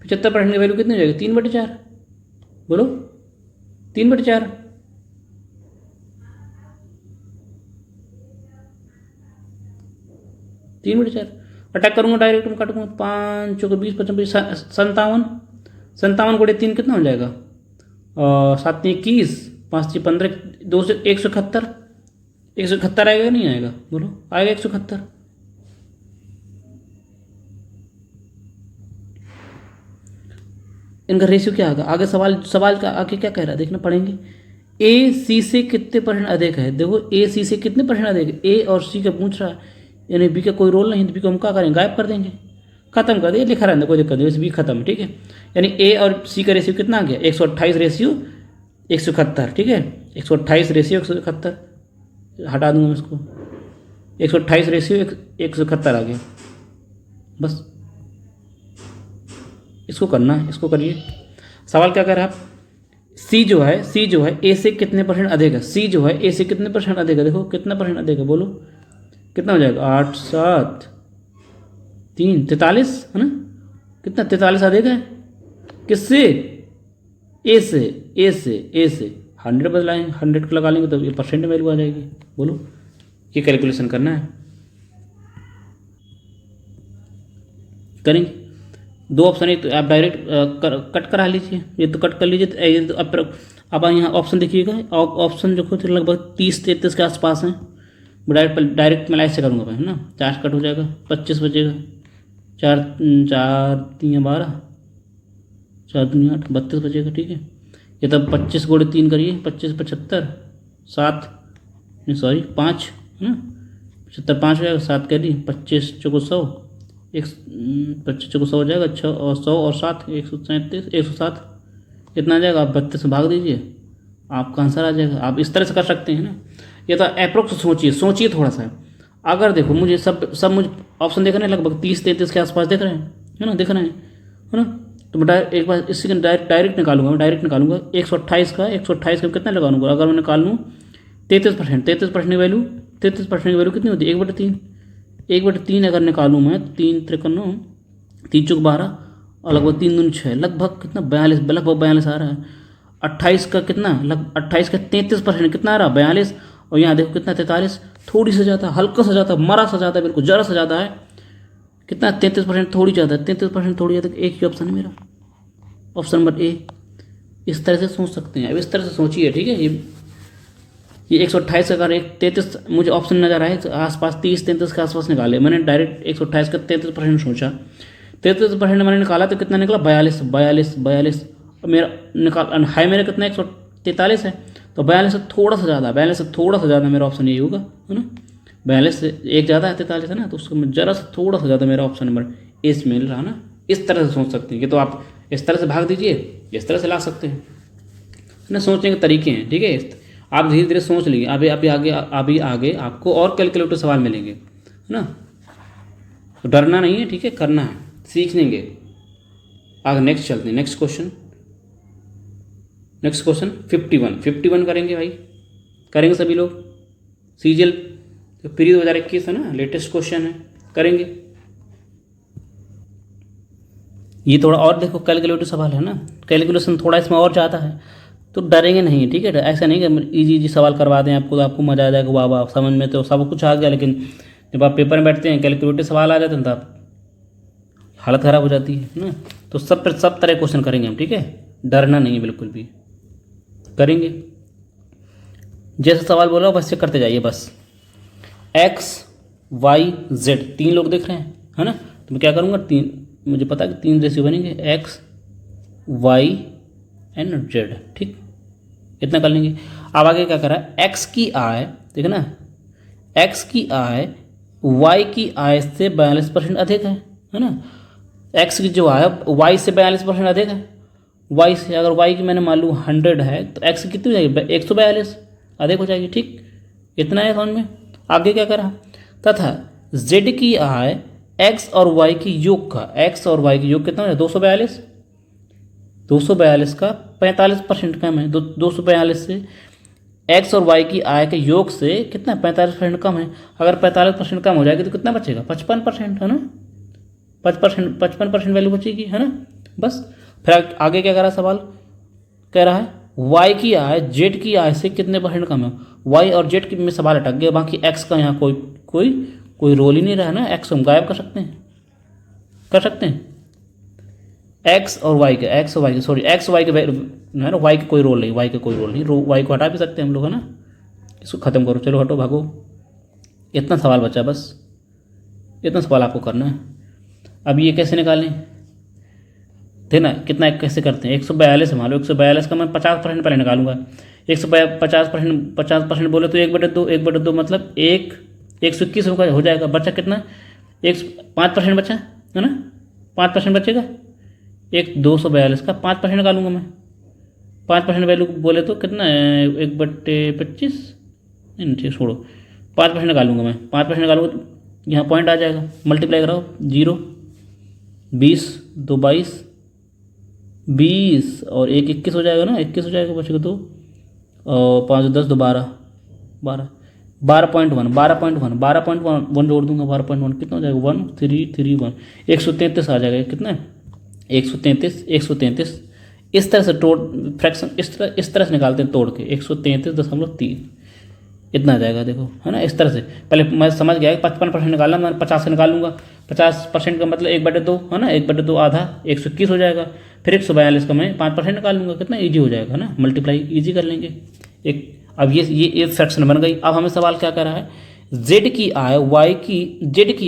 75% की वैल्यू कितनी हो जाएगी 3/4, बोलो 3/4। अटैक करूंगा डायरेक्ट में, काटूंगा 5 × 20 25 57 गुणे 3 कितना हो जाएगा 7 × 21 5 × 15 2 से 171 आएगा नहीं आएगा बोलो, आएगा 171। इनका रेशियो क्या आएगा। आगे सवाल का आगे क्या कह रहा है देखना पड़ेंगे। ए सी से कितने % अधिक है, देखो ए सी से कितने % अधिक है, ए और सी का पूछ रहा है, यानी बी का कोई रोल नहीं, तो बी को हम क्या करेंगे गायब कर देंगे, खत्म कर दिए, लिखा रहने कोई दिक्कत नहीं, बी खत्म, ठीक है। यानी ए और सी का रेशियो कितना आ गया 128 रेशियो 171, ठीक है, 128 रेशियो 171, हटा दूंगा मैं इसको, 128 रेशियो 171 आ गया। बस इसको करना है, इसको करिए। सवाल क्या कर रहा है आप, सी जो है ए से कितने परसेंट अधिक है। सी जो है ए से कितने परसेंट अधिक है, देखो कितना परसेंट अधिक है, बोलो कितना हो जाएगा। 8 7 3 43 है ना, कितना 43 अधिक है किससे, ए से। ए से 100 बदलाएंगे, 100 को लगा लेंगे तो ये परसेंट वैल्यू आ जाएगी। बोलो ये कैलकुलेशन करना है, करेंगे। दो ऑप्शन है तो आप डायरेक्ट कट करा लीजिए, ये तो कट कर लीजिए। तो ये तो अब यहाँ ऑप्शन देखिएगा, ऑप्शन जो खुद लगभग 30-33 के आसपास हैं। डायरेक्ट मैं ऐसे करूँगा भाई, है ना, 4 कट हो जाएगा, 25 बचेगा। 4 4 3 12, 4 दूनी 8, 32 बचेगा। ठीक है, ये तब 25 गुणे 3 करिए, 25 75 7 नहीं सॉरी 5 है ना, 75 5 हो जाएगा, 7 कह दी, 25 चौको 100, 25 चौको 100 हो जाएगा, 6 और 100 और 7 137 107 कितना आ जाएगा। आप 32 से भाग दीजिए, आपका आंसर आ जाएगा। आप इस तरह से कर सकते हैं ना, ये तो अप्रोक्स सोचिए थोड़ा सा। अगर देखो मुझे सब मुझे ऑप्शन देख रहे हैं, लगभग 30-33 के आसपास देख रहे हैं, है ना, दिख रहे हैं, है ना। तो मैं एक बार इसी का डायरेक्ट निकालूंगा, मैं डायरेक्ट निकालूंगा 128 का कितना लगाऊंगा। अगर मैं निकाल लूँ 33%, 33% की वैल्यू, 33% की वैल्यू कितनी होती है, 1/3। 1/3 अगर निकालूँ मैं, 3 53 3 चौक 12 और लगभग 3 दूनी 6, लगभग कितना 42, लगभग 42 आ रहा है। 28 का कितना, लगभग 28 का 33% कितना आ रहा है, 42। और यहाँ देखो कितना 43, थोड़ी सा ज़्यादा, हल्का सा ज़्यादा, मरा सा ज़्यादा, बिल्कुल जरा सा ज़्यादा है। कितना 33% थोड़ी ज़्यादा, 33% थोड़ी ज़्यादा। एक ही ऑप्शन है मेरा, ऑप्शन नंबर ए। इस तरह से सोच सकते हैं, अब इस तरह से सोचिए। ठीक है, ये 128 अगर एक 33 मुझे ऑप्शन नज़र आए तो आसपास 30-33 के आसपास निकाले। मैंने डायरेक्ट 128 का 33% सोचा, 33% मैंने निकाला तो कितना निकला 42। मेरा निकाल हाई मेरा कितना 143 है, तो 42 से थोड़ा सा ज़्यादा, 42 से थोड़ा सा ज़्यादा मेरा ऑप्शन यही होगा, है ना। 42 से एक ज़्यादा है, 43 है ना, तो उसको मैं जरा सा थोड़ा सा ज़्यादा मेरा ऑप्शन नंबर ए से मिल रहा ना। इस तरह से सोच सकते हैं कि, तो आप इस तरह से भाग दीजिए, इस तरह से ला सकते हैं ना। सोचने के तरीके हैं, ठीक है। आप धीरे धीरे सोच लीजिए, अभी आगे आपको और कैलकुलेटर सवाल मिलेंगे, है ना। तो डरना नहीं है, ठीक है, करना है, सीख लेंगे। आगे नेक्स्ट चलते हैं, नेक्स्ट क्वेश्चन 51 करेंगे भाई, करेंगे सभी लोग। सीजीएल तो प्री 2021 है ना, लेटेस्ट क्वेश्चन है, करेंगे। ये थोड़ा और देखो कैलकुलेटिव सवाल है ना, कैलकुलेशन थोड़ा इसमें और ज़्यादा है, तो डरेंगे नहीं, ठीक है। ऐसा नहीं कि इजी सवाल करवा दें आपको तो आपको मज़ा आ जाएगा, वाह वाह समझ में तो सब कुछ आ गया, लेकिन जब आप पेपर में बैठते हैं कैलकुलेटिव सवाल आ जाते हैं तो आप हालत ख़राब हो जाती है ना। तो सब तरह क्वेश्चन करेंगे हम, ठीक है, डरना नहीं है बिल्कुल भी, करेंगे। जैसे सवाल बोला वैसे करते जाइए बस। X Y Z 3 लोग दिख रहे हैं, है ना। तो मैं क्या करूँगा, 3 मुझे पता है कि 3 रेशियो बनेंगे, X Y एंड Z, ठीक, इतना कर लेंगे। अब आगे क्या करा, X की आय, ठीक है ना, X की आय Y की आय से 42% अधिक है ना। X की जो आय Y से 42% अधिक है। Y से अगर Y की मैंने मान लूँ 100 है तो X की कितनी हो जाएगी, 142 अधिक हो जाएगी, ठीक, इतना है समझ में। आगे क्या करा, तथा Z की आय X और Y की योग का, X और Y की योग कितना है, 242 का 45% कम है। 242 से X और Y की आय के योग से कितना 45% कम है। अगर 45% कम हो जाएगी तो कितना बचेगा, 55%, है ना। 55% वैल्यू बचेगी, है ना। बस फिर आगे क्या कह रहा है सवाल, कह रहा है Y की आय Z की आय से कितने परसेंट कम है। Y और Z में सवाल अटक गया, बाकी X का यहाँ कोई रोल ही नहीं रहा ना। X हम गायब कर सकते हैं X और Y के X और Y के है ना, Y का कोई रोल नहीं, Y को हटा भी सकते हैं हम लोग, है ना। इसको ख़त्म करो, चलो हटो भागो। इतना सवाल बचा, बस इतना सवाल आपको करना है। अब ये कैसे निकालें, थे ना, कितना कैसे करते हैं, 142 मान लो, 142 का मैं 50% पहले निकालूंगा। 50% बोले तो 1/2 मतलब 121 हो जाएगा। बचा कितना, 5% बचा, है ना, 5% बचेगा। 242 का 5% निकालूंगा मैं, 5% वैल्यू बोले तो कितना है, 1/25 नहीं ठीक छोड़ो, 5% निकालूंगा मैं, 5% निकालूंगा तो यहाँ पॉइंट आ जाएगा, मल्टीप्लाई कराओ, 0 20 2 22 20 और 1 21 हो जाएगा ना, 21 हो जाएगा, बचेगा 2 और 5 10 2 12 12 12.1 12.1 12.1 जोड़ दूंगा, 12.1 कितना हो जाएगा 1331 133 आ जाएगा, कितना है 133 इस तरह से फ्रैक्शन इस तरह से निकालते हैं तोड़ के 133.3 इतना आ जाएगा, देखो है ना। इस तरह से पहले मैं समझ गया कि 55% निकालना, मैं 50 से निकालूंगा, 50% का मतलब 1/2 है ना, 1/2 आधा 121 हो जाएगा, फिर 142 का मैं 5% निकालूंगा, कितना ईजी हो जाएगा है ना, मल्टीप्लाई ईजी कर लेंगे एक। अब ये एक फ्रैक्शन बन गई। अब हमें सवाल क्या कर रहा है, जेड की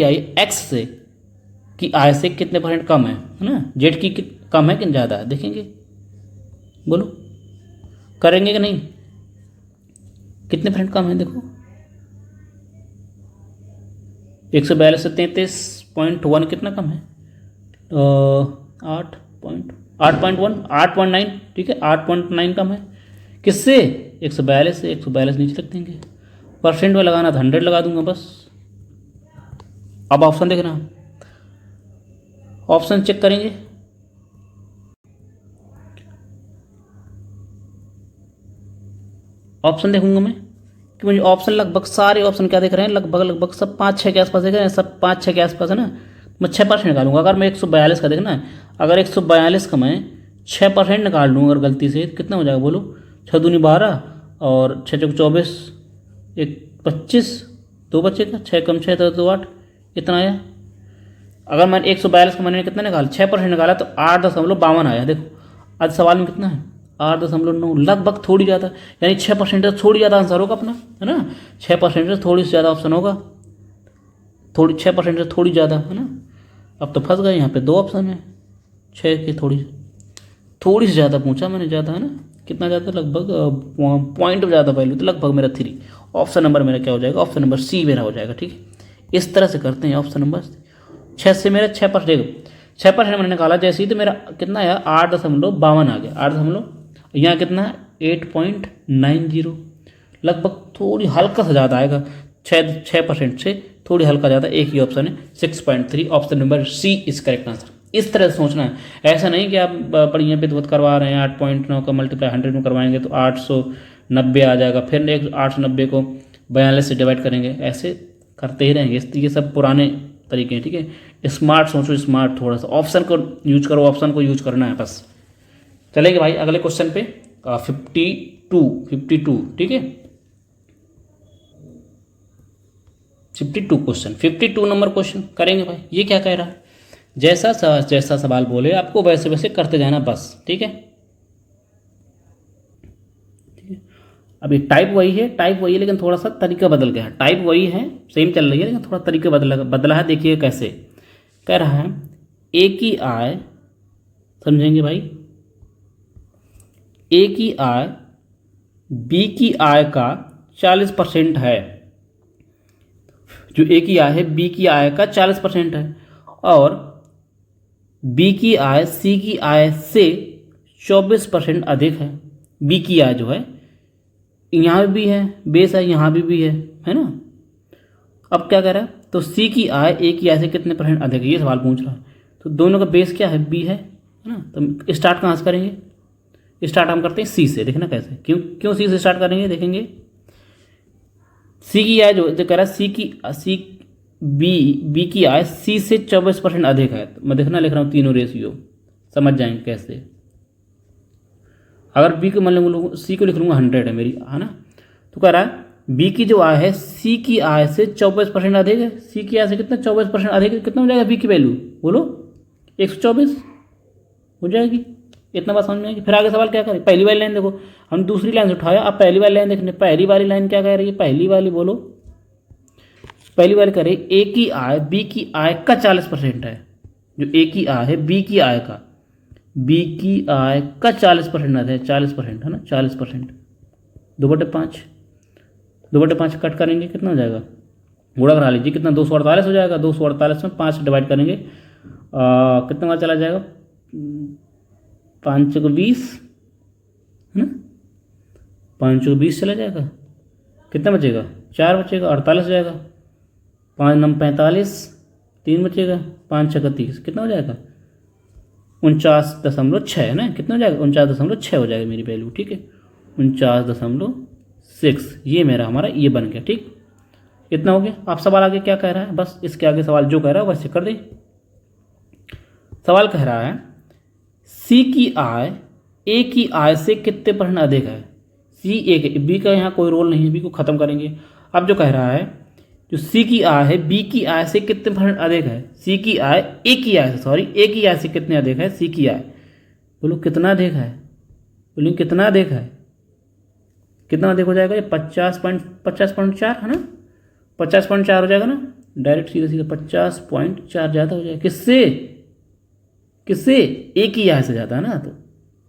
आय एक्स से की आय से कितने % कम है ना, जेड की कम है कि ज़्यादा है, देखेंगे, बोलो करेंगे कि नहीं, कितने % कम है, देखो 142 से 33.1 कितना कम है, 8.9, ठीक है 8.9 कम है, किससे 142 से, 142 नीचे रख देंगे, परसेंट में लगाना था 100 लगा दूंगा बस। अब ऑप्शन देखना, ऑप्शन चेक करेंगे, ऑप्शन देखूंगा मैं कि मुझे ऑप्शन लगभग सारे ऑप्शन क्या देख रहे हैं, लगभग सब 5-6 के आसपास देख रहे हैं, सब 5-6 के आसपास है ना, मैं 6% निकालूंगा। अगर मैं 142 का देखना है, अगर 142 का मैं 6% निकाल लूँ अगर गलती से, कितना हो जाएगा बोलो, 6 दूनी 12 और 6 चौक 24, 1 25 2 बचेगा, 6 कम 6 तो 2 8, इतना आया। अगर मैंने 142 का मैंने कितना निकाला, 6% निकाला तो 8.52 आया, देखो आज सवाल में कितना है 8.9, लगभग थोड़ी ज़्यादा, यानी 6% से थोड़ी ज़्यादा आंसर होगा अपना, है ना, 6% से थोड़ी सी ज़्यादा ऑप्शन होगा, 6% से थोड़ी ज़्यादा, है ना। अब तो फंस गए, यहाँ पे 2 ऑप्शन है, 6 की थोड़ी सी ज़्यादा पूछा मैंने, ज़्यादा है ना, कितना ज़्यादा, लगभग पॉइंट ज़्यादा वैल्यू, तो लगभग मेरा 3, ऑप्शन नंबर मेरा क्या हो जाएगा, ऑप्शन नंबर सी मेरा हो जाएगा, ठीक है। इस तरह से करते हैं, ऑप्शन नंबर 6 से मेरा 6% मैंने निकाला जैसे ही, तो मेरा कितना आया 8.52 आ गया, 8 यहाँ कितना है 8.90, लगभग थोड़ी हल्का सा ज़्यादा आएगा, 6% से थोड़ी हल्का ज़्यादा, एक ही ऑप्शन है 6.3, option number C is correct answer. इस तरह से सोचना है, ऐसा नहीं कि आप बढ़िया विधवत करवा रहे हैं, 8.9 का मल्टीप्लाई 100 में करवाएंगे तो 890 आ जाएगा, फिर 890 को 42 से डिवाइड करेंगे, ऐसे करते ही रहेंगे। ये सब पुराने तरीके हैं, ठीक है। स्मार्ट सोचो, स्मार्ट थोड़ा सा, ऑप्शन को यूज करो, ऑप्शन को यूज करना है बस। चलेंगे भाई अगले क्वेश्चन पे, 52, ठीक है 52 नंबर क्वेश्चन करेंगे भाई। ये क्या कह रहा है, जैसा सवाल बोले आपको वैसे वैसे करते जाना बस, ठीक है। अभी टाइप वही है लेकिन थोड़ा सा तरीका बदल गया है, टाइप वही है सेम चल रही है लेकिन थोड़ा तरीका बदला है। देखिए कैसे कह रहा है, ए की आय, समझेंगे भाई, ए की आय बी की आय का 40% है, जो ए की आय है बी की आय का 40% है, और बी की आय सी की आय से 24% अधिक है। बी की आय जो है यहाँ भी है, बेस है, यहाँ भी है ना। अब क्या कह रहा है, तो सी की आय ए की आय से कितने % अधिक है, ये सवाल पूछ रहा है। तो दोनों का बेस क्या है, बी है ना। तो स्टार्ट कहाँ से करेंगे, स्टार्ट हम करते हैं सी से, देखना कैसे, क्यों सी से स्टार्ट करेंगे, देखेंगे। सी की आय जो कह रहा है, बी की आय सी से 24% अधिक है। तो मैं देखना लिख रहा हूँ तीनों रेशियो, समझ जाएंगे कैसे। अगर बी को मान लूँगा, सी को लिख लूँगा 100 है मेरी, है ना। तो कह रहा है बी की जो आय है सी की आय से 24% अधिक है। सी की आय से कितना 24% अधिक है, कितना हो जाएगा बी की वैल्यू, बोलो 124 हो जाएगी। इतना बात समझ में आएगी। फिर आगे सवाल क्या करें, पहली वाली लाइन देखो, हम दूसरी लाइन से उठाया, अब पहली वाली लाइन देखने, पहली वाली लाइन क्या कह रही है, पहली वाली बोलो, पहली वाली करें, ए की आय बी की आय का 40% है। जो ए की आय है बी की आय का 40% है, 40% है ना, 40%, 2/5 कट करेंगे, कितना हो जाएगा, गुणा करा लीजिए, कितना 248 हो जाएगा। 248 में 5 डिवाइड करेंगे, कितना बार चला जाएगा, 5 को 20 है ना, 5 को 20 चला जाएगा, कितना बचेगा, 4 बचेगा, 48 हो जाएगा। 5 9 45, 3 बचेगा, 5 6 30, कितना हो जाएगा 49.6 है ना, कितना हो जाएगा 49.6 हो जाएगा मेरी वैल्यू, ठीक है 49.6, ये मेरा हमारा ये बन गया, ठीक। इतना हो गया। आप सवाल आगे क्या कह रहा है, बस इसके आगे सवाल जो कह रहा है वैसे कर दे। सवाल कह रहा है सी की आय ए की आय से कितने % अधिक है। सी ए के, बी का यहाँ कोई रोल नहीं है, बी को खत्म करेंगे। अब जो कह रहा है जो सी की आय है बी की आय से कितने % अधिक है। सी की आय ए की आय से, सॉरी ए की आय से कितने अधिक है, सी की आय, बोलो कितना अधिक है, बोलो कितना अधिक है, कितना अधिक हो जाएगा ये 50.4 है ना, 50.4 हो जाएगा ना, डायरेक्ट सीधे सीधे 50.4 ज़्यादा हो जाएगा, किससे, किससे, ए की आय से ज़्यादा है ना, तो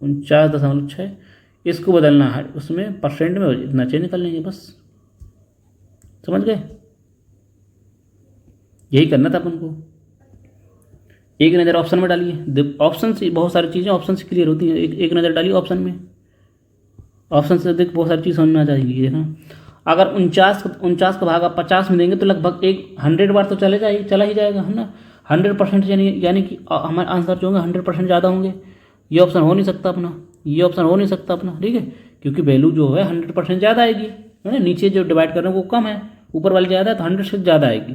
49.6, इसको बदलना है उसमें परसेंट में, इतना चेंज कर लेंगे बस, समझ गए, यही करना था अपन को। एक नज़र ऑप्शन में डालिए, ऑप्शन से बहुत सारी चीज़ें ऑप्शन से क्लियर होती हैं, एक नज़र डालिए ऑप्शन में, ऑप्शन से देख बहुत सारी चीज़ समझ में आ जाएगी। देखना अगर 49 का भाग आप 50 में देंगे तो लगभग 100 बार तो चला ही जाएगा, है ना, 100%, यानी कि हमारे आंसर जो होंगे 100% ज़्यादा होंगे। ये ऑप्शन हो नहीं सकता अपना, ये ऑप्शन हो नहीं सकता अपना, ठीक है, क्योंकि वैल्यू जो है 100% ज़्यादा आएगी, है ना, नीचे जो डिवाइड कर रहे हैं वो कम है, ऊपर वाली ज़्यादा है, तो 100 से ज़्यादा आएगी।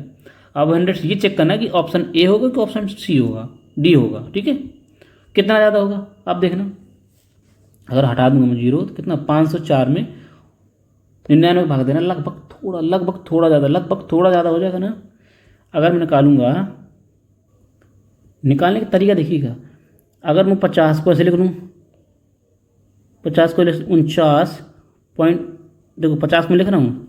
अब 100 से ये चेक करना है कि ऑप्शन ए होगा कि ऑप्शन सी होगा, डी होगा, ठीक है, कितना ज़्यादा होगा आप देखना। अगर हटा दूंगा मैं 0 तो कितना 504 में 99 भाग देना, लगभग थोड़ा ज़्यादा हो जाएगा ना। अगर मैं निकालूंगा, निकालने का तरीका देखिएगा, अगर मैं 50 को ऐसे लिख लूँ, 50 को 49 पॉइंट, देखो 50 में लिख रहा हूँ,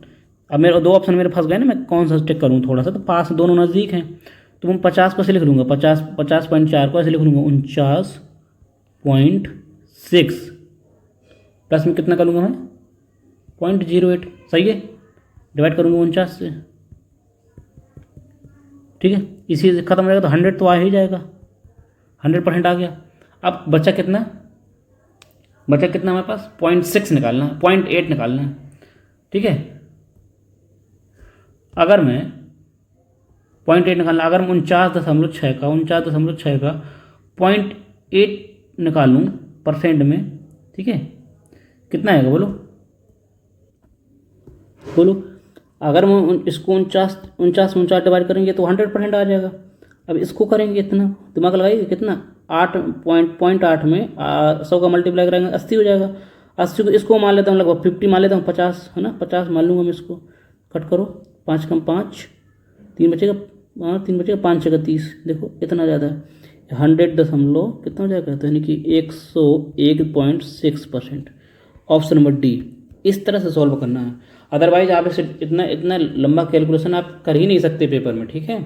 अब मेरे दो ऑप्शन मेरे फंस गए ना, मैं कौन सा चेक करूँ थोड़ा सा, तो पास दोनों नज़दीक हैं, तो मैं 50 को ऐसे लिख लूँगा, 50.4 को ऐसे लिख लूँगा 49.6, प्लस में कितना करूँगा मैं 0.08, सही है, डिवाइड करूँगा 49 से, ठीक है, इसी से खत्म हो जाएगा, तो 100 तो आ ही जाएगा, 100% आ गया। अब बचा कितना हमारे पास 0.6 निकालना है, 0.8 निकालना है, ठीक है। अगर मैं 0.8 निकालना, अगर मैं 49.6 का 0.8 निकालूँ परसेंट में, ठीक है, कितना आएगा बोलो, अगर हम इसको 49 डिवाइड करेंगे तो 100% आ जाएगा। अब इसको करेंगे, इतना दिमाग लगाइए, कितना 8 में 100 का मल्टीप्लाई करेंगे 80 हो जाएगा, 80 को इसको मान लेता हूँ लगभग 50 मान लेता हूँ, 50 है ना, 50 मान लूँगा मैं, इसको कट करो, 5 कम 5, 3 बचेगा, 5 6 30, देखो इतना ज़्यादा है, 100 दशमलव कितना हो जाएगा, तो यानी कि 101.6%, ऑप्शन नंबर डी। इस तरह से सॉल्व करना है, अदरवाइज आप इसे इतना लंबा कैलकुलेशन आप कर ही नहीं सकते पेपर में, ठीक है।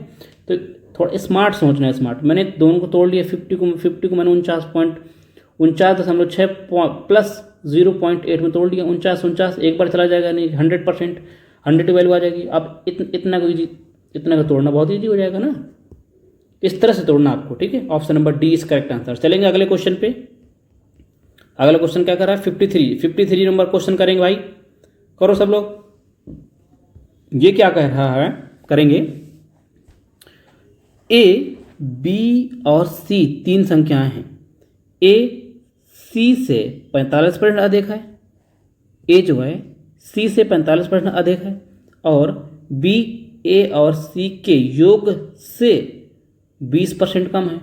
तो थोड़ा स्मार्ट सोचना है, स्मार्ट। मैंने दोनों को तोड़ लिया, 50 को मैंने 49.6 प्लस 0.8 में तोड़ लिया, 49 एक बार चला जाएगा, नहीं 100%, 100 की वैल्यू आ जाएगी। अब इतना का तोड़ना बहुत ईजी हो जाएगा ना, इस तरह से तोड़ना आपको, ठीक है। Option number D is correct answer. चलेंगे अगले क्वेश्चन पे। अगला क्वेश्चन क्या कर रहा है, 53 नंबर क्वेश्चन करेंगे भाई, करो सब लोग। ये क्या कह रहा है, करेंगे, ए बी और सी 3 संख्याएं हैं, ए सी से 45% अधिक है, ए जो है सी से 45% अधिक है, और बी ए और सी के योग से 20% कम है।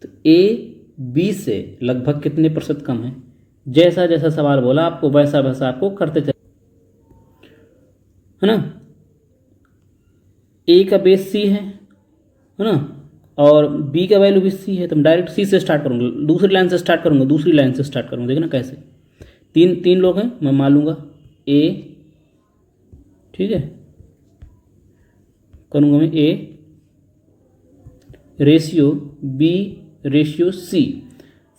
तो ए बी से लगभग कितने प्रतिशत कम है। जैसा जैसा सवाल बोला आपको वैसा वैसा आपको करते चले, है ना। ए का बेस सी है ना, और बी का वैल्यू भी सी है, तो मैं डायरेक्ट सी से स्टार्ट करूँगा, दूसरी लाइन से स्टार्ट करूँगा, देखना कैसे। तीन लोग हैं, मैं मान लूँगा ए, ठीक है, करूँगा मैं A ratio B ratio C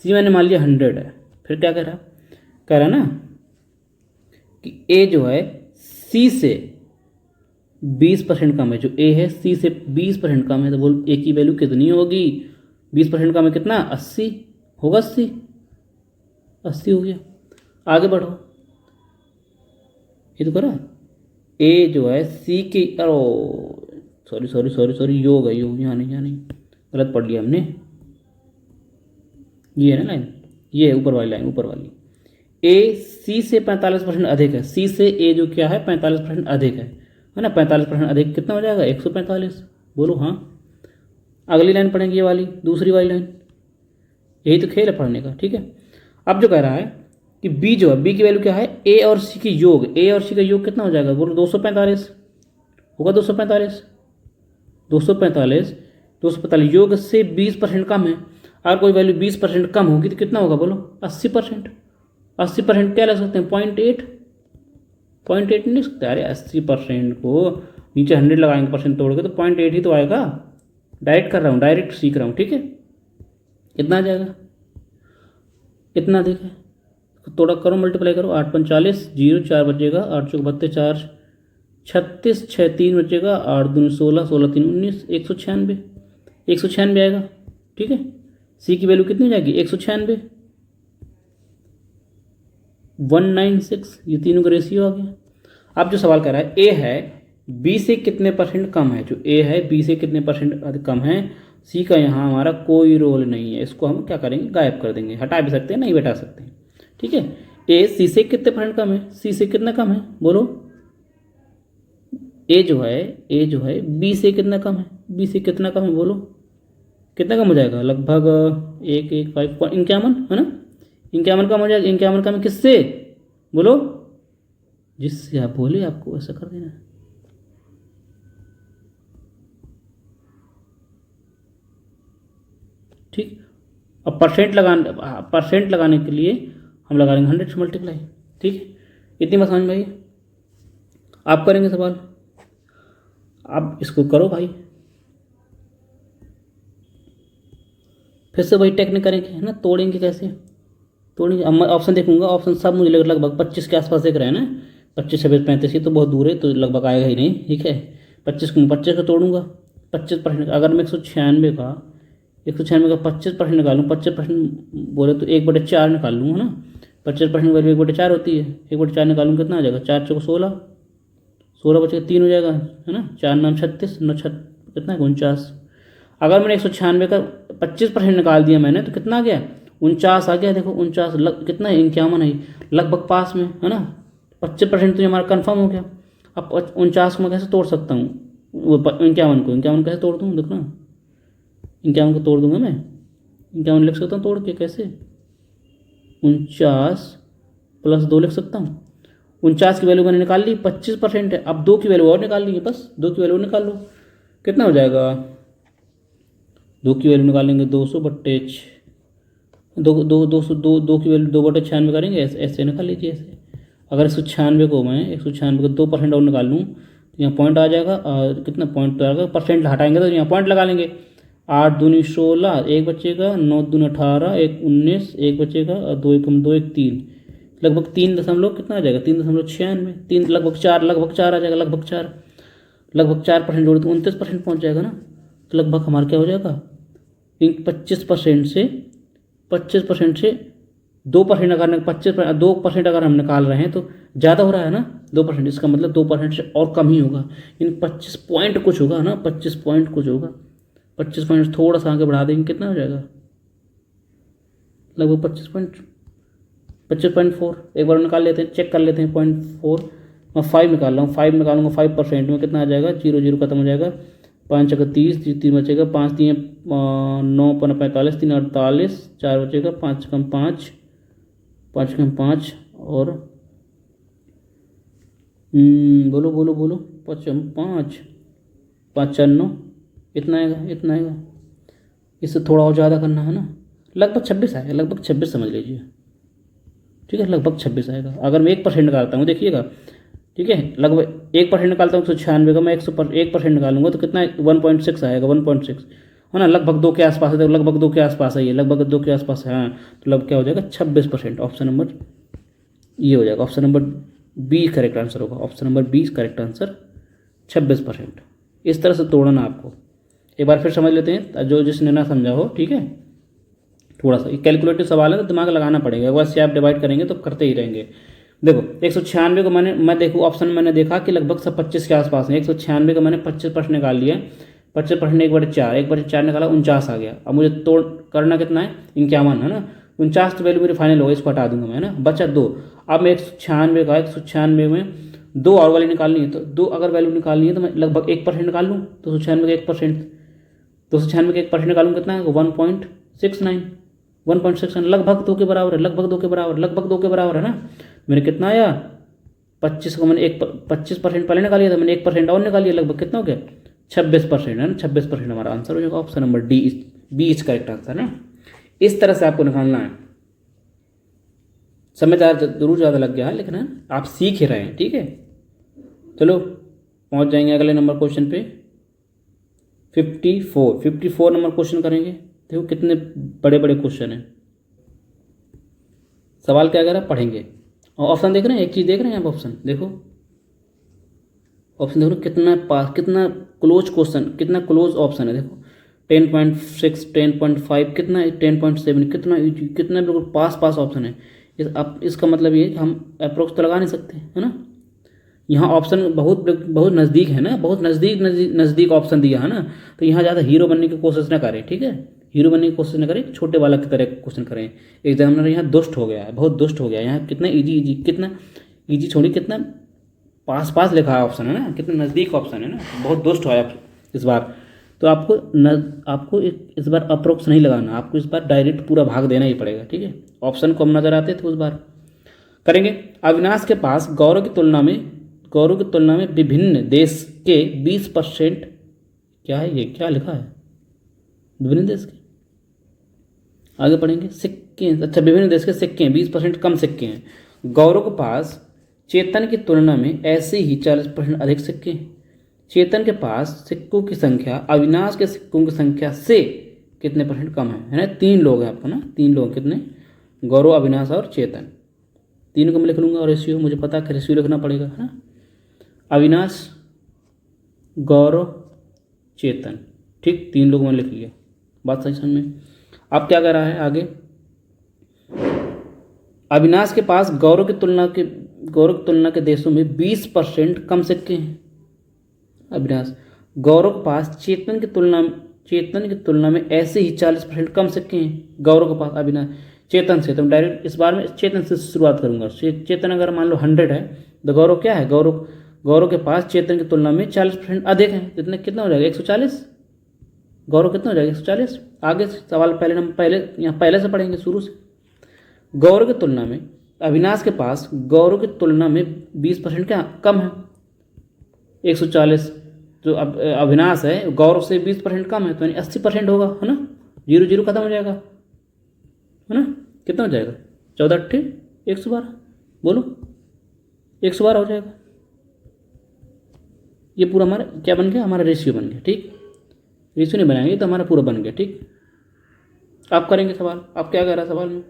मैंने मान लिया 100 है। फिर क्या कह रहा ना कि ए जो है सी से 20% कम है, जो ए है सी से 20% कम है, तो बोल ए की वैल्यू कितनी होगी, 20% कम है कितना, 80 होगा, 80 हो गया। आगे बढ़ो, ये तो करा, ए जो है सी की सॉरी सॉरी सॉरी सॉरी, योग है योग, यहाँ नहीं यहाँ नहीं, गलत पढ़ लिया हमने। ये है ना लाइन, ये है ऊपर वाली लाइन, ऊपर वाली। ए सी से 45% अधिक है, सी से ए जो क्या है 45% अधिक है ना। 45% अधिक कितना हो जाएगा 145, बोलो हाँ। अगली लाइन पढ़ेंगे ये वाली, दूसरी वाली लाइन। यही तो खेल है पढ़ने का, ठीक है। अब जो कह रहा है कि बी जो है, बी की वैल्यू क्या है, ए और सी की योग, ए और सी का योग कितना हो जाएगा, बोलो 245 होगा। 245 245 245 योग से 20% कम है। अगर कोई वैल्यू 20% कम होगी तो कितना होगा बोलो, 80%। 80% क्या ले सकते हैं, 0.8 नहीं लिख सकते। अरे 80% को नीचे 100 लगाएंगे परसेंट तोड़ के तो 0.8 ही तो आएगा। डायरेक्ट कर रहा हूँ, डायरेक्ट सीख रहा हूँ, ठीक है। कितना आ जाएगा, कितना देखा, थोड़ा करो मल्टीप्लाई करो, 8 5 40, 0 4 बचेगा, 8 चौक 32, 4 36, 6 3 बचेगा, 8 2 16, 16 3 19, 196, 196 आएगा, ठीक है। सी की वैल्यू कितनी हो जाएगी 196, 196, ये तीनों का रेशियो आ गया। अब जो सवाल कर रहा है, ए है बी से कितने परसेंट कम है, जो ए है बी से कितने परसेंट कम है। सी का यहाँ हमारा कोई रोल नहीं है, इसको हम क्या करेंगे, गायब कर देंगे, हटा भी सकते हैं नहीं बैठा सकते हैं, ठीक है। ए सी से कितने परसेंट कम है, सी से कितना कम है बोलो। ए जो है बी से कितना कम है, बी से कितना कम है बोलो, कितना कम हो जाएगा, लगभग 115 है ना। 51 कम हो जाएगा, 51 कम है किससे बोलो, जिससे आप बोले आपको ऐसा कर देना है। ठीक, अब परसेंट लगाने के लिए हम लगा लेंगे 100 से मल्टीप्लाई, ठीक है। इतनी बात समझ में आई। आप करेंगे सवाल, आप इसको करो भाई, फिर से वही टेक्निक करेंगे है ना। तोड़ेंगे कैसे, तोड़ेंगे। अब मैं ऑप्शन देखूंगा, ऑप्शन सब मुझे लगभग 25 के आसपास देख रहे हैं ना। 25 26 35 ये तो बहुत दूर है, तो लगभग आएगा ही नहीं, ठीक है। 25 का तोड़ूंगा, 25%। अगर मैं 196 का 25% निकालूँ, 25% बोले तो 1/4 निकाल लूँ, है ना। 25% वैल्यू 1/4 होती है, 1/4 निकालूँ कितना आ जाएगा, 4 चौक 16, 16 बचेगा 3 हो जाएगा, है ना। 4 9 36, 9 कितना है 49। अगर मैंने 196 का 25% निकाल दिया मैंने, तो कितना आ गया 49 आ गया। देखो 49 कितना है 51 है, लगभग पास में, है ना। 25% तो हमारा कन्फर्म हो गया। अब 49 को मैं कैसे तोड़ सकता हूँ, वो 51 कैसे तोड़ दूँ, देखो ना। 51 को तोड़ दूंगा मैं, 51 लिख सकता हूँ तोड़ के, कैसे 49 + 2 लिख सकता हूँ। 49 की वैल्यू मैंने निकाल ली, 25% है। अब 2 की वैल्यू और निकाल ली, बस 2 की वैल्यू निकाल लो, कितना हो जाएगा। 2 की वैल्यू निकालेंगे 200/6, 2 की वैल्यू 2/96 करेंगे, ऐसे निकाल लीजिए ऐसे। अगर 196 को मैं 196 को 2% और निकाल लूँ तो यहाँ पॉइंट आ जाएगा, और कितना पॉइंट तो आएगा, परसेंट हटाएंगे तो यहाँ पॉइंट लगा लेंगे। 8 दूनी 16, 1 बचेगा, 9 दूनी 18, 1 19, 1 बचेगा, और 2 1 2 1 3, लगभग 3 दशमलव कितना आ जाएगा, 3.96, 3 लगभग 4 आ जाएगा, लगभग 4% जोड़े तो 29% पहुँच जाएगा ना। तो लगभग हमारा क्या हो जाएगा, 25% से 2% अगर 2% अगर हम निकाल रहे हैं तो ज़्यादा हो रहा है ना 2%, इसका मतलब 2% से और कम ही होगा, इन 25 पॉइंट कुछ होगा ना, 25 पॉइंट कुछ होगा। 25 पॉइंट थोड़ा सा आगे बढ़ा देंगे, कितना हो जाएगा, लगभग 25.4। एक बार निकाल लेते हैं, चेक कर लेते हैं। 0.4 मैं 5 निकाल रहा हूँ, 5 निकालूंगा 5% में कितना आ जाएगा, 0 0 खत्म हो जाएगा, 5 × 30, 3 बचेगा, 5 3 9 45, 3 48, 4 बचेगा, 5 × 5, 5 × 5 और बोलो 5 5 4 9, इतना आएगा। इससे थोड़ा और ज़्यादा करना है ना, लगभग 26 आएगा, लगभग 26 समझ लीजिए, ठीक है। लगभग 26 आएगा। अगर मैं 1% निकालता हूँ, देखिएगा, ठीक है, लगभग 1% निकालता हूँ 196 का, मैं 1% निकालूंगा तो कितना 1.6 आएगा, 1.6 है ना। लगभग 2 के आसपास है, लगभग 2 के आसपास है, ये लगभग 2 के आसपास है। हाँ, तो लगभग क्या हो जाएगा 26%। ऑप्शन नंबर ये हो जाएगा, option number B correct answer होगा। Option number B correct answer 26%। इस तरह से तोड़ना आपको। एक बार फिर समझ लेते हैं, जो जिसने ना समझा हो, ठीक है। थोड़ा सा कैलकुलेटिव सवाल है तो दिमाग लगाना पड़ेगा, एक बार से आप डिवाइड करेंगे तो करते ही रहेंगे। देखो 196 को मैं देखूँ ऑप्शन मैंने देखा कि लगभग सब 25 के आसपास है। 196 का मैंने 25% निकाल लिया। 25% 1/4, 1/4 निकाला 49 आ गया। अब मुझे तोड़ करना कितना है, 51 है ना। 49 तो वैल्यू मेरी फाइनल होगा, इसको हटा दूंगा मैं, है ना। बचा 2। अब मैं 196 का 196 में 2 और वाली निकालनी है, तो 2 अगर वैल्यू निकालनी है तो मैं लगभग 1% निकाल लूँ। 296 का 1%, 296 का 1% निकालूँ कितना है, 1.69, 1.69 लगभग 2 के बराबर है, लगभग 2 के बराबर, लगभग 2 के बराबर है ना। मैंने कितना आया, 25 को मैंने 25% पहले निकाल लिया था, मैंने 1% और निकाल लिया, लगभग कितना हो गया, 26% है ना। 26% हमारा आंसर हो जाएगा, option number D, B is correct answer है ना। इस तरह से आपको निकालना है। समय जरूर ज़्यादा लग गया है, लेकिन है आप सीख ही रहे हैं, ठीक है। चलो पहुंच जाएंगे अगले नंबर क्वेश्चन पे। 54 नंबर क्वेश्चन करेंगे। देखो कितने बड़े बड़े क्वेश्चन हैं। सवाल क्या कह रहा है, पढ़ेंगे। और ऑप्शन देख रहे हैं, एक चीज़ देख रहे हैं आप, ऑप्शन देखो, ऑप्शन देखो कितना पास, कितना क्लोज क्वेश्चन, कितना क्लोज ऑप्शन है। देखो 10.6, 10.5, कितना 10.7, कितना ईजी, कितना बिल्कुल पास पास ऑप्शन है। अब इसका मतलब ये है कि हम अप्रोक्स तो लगा नहीं सकते, है ना। यहाँ ऑप्शन बहुत बहुत नज़दीक है ना, बहुत नज़दीक ऑप्शन दिया है ना। तो यहाँ ज़्यादा हीरो बनने की कोशिश ना करें, ठीक है। हीरो बनने की कोशिश ना करें, छोटे बालक की तरह क्वेश्चन करें। एग्जामिनर यहाँ दुष्ट हो गया है, बहुत दुष्ट हो गया है। यहाँ कितना इजी, कितना इजी छोड़ी, कितना पास पास लिखा है ऑप्शन, है ना, कितना नज़दीक ऑप्शन है ना, बहुत दुष्ट हो इस बार। तो आपको इस बार अप्रोक्स नहीं लगाना, आपको इस बार डायरेक्ट पूरा भाग देना ही पड़ेगा, ठीक है। ऑप्शन कम नज़र आते थे उस बार। करेंगे। अविनाश के पास गौरव की तुलना में विभिन्न देश के 20%, क्या है ये, क्या लिखा है, विभिन्न देश के, आगे पढ़ेंगे, सिक्के, अच्छा विभिन्न देश के सिक्के 20% कम सिक्के हैं। गौरव के पास चेतन की तुलना में ऐसे ही 40% अधिक सिक्के हैं। चेतन के पास सिक्कों की संख्या अविनाश के सिक्कों की संख्या से कितने % कम है ना। 3 लोग हैं आपको ना, 3 लोग, कितने, गौरव, अविनाश और चेतन। 3 को मैं लिख लूँगा, और रेशियो मुझे पता है, रेशियो लिखना पड़ेगा, है ना। अविनाश, गौरव, चेतन, ठीक, 3 लोग मैंने लिख लिया, बात सही समझ में। अब क्या कर रहा है आगे, अविनाश के पास गौरव की तुलना के देशों में 20% कम सिक्के हैं। अविनाश, गौरव के पास चेतन की तुलना में ऐसे ही 40% कम सिक्के हैं। गौरव के पास, अविनाश, चेतन से, तो डायरेक्ट इस बार में चेतन से शुरुआत करूंगा। चेतन अगर मान लो 100 है, तो गौरव क्या है, गौरव के पास चेतन की तुलना में 40% अधिक है। कितना हो जाएगा, 140। गौरव कितना हो जाएगा, 140। आगे सवाल पहले से पढ़ेंगे, शुरू से। गौरव की तुलना में अविनाश के पास गौरव की तुलना में 20% क्या कम है, 140। जो अविनाश है गौरव से 20% कम है, तो यानी 80% होगा, है ना। 0 0 खत्म हो जाएगा, है ना। कितना हो जाएगा, 14 8 112, बोलो 112 हो जाएगा। ये पूरा हमारा क्या बन गया, हमारा रेशियो बन गया, ठीक। रेशियो नहीं बनाएंगे तो हमारा पूरा बन गया, ठीक। आप करेंगे सवाल, आप क्या कह रहा है सवाल में,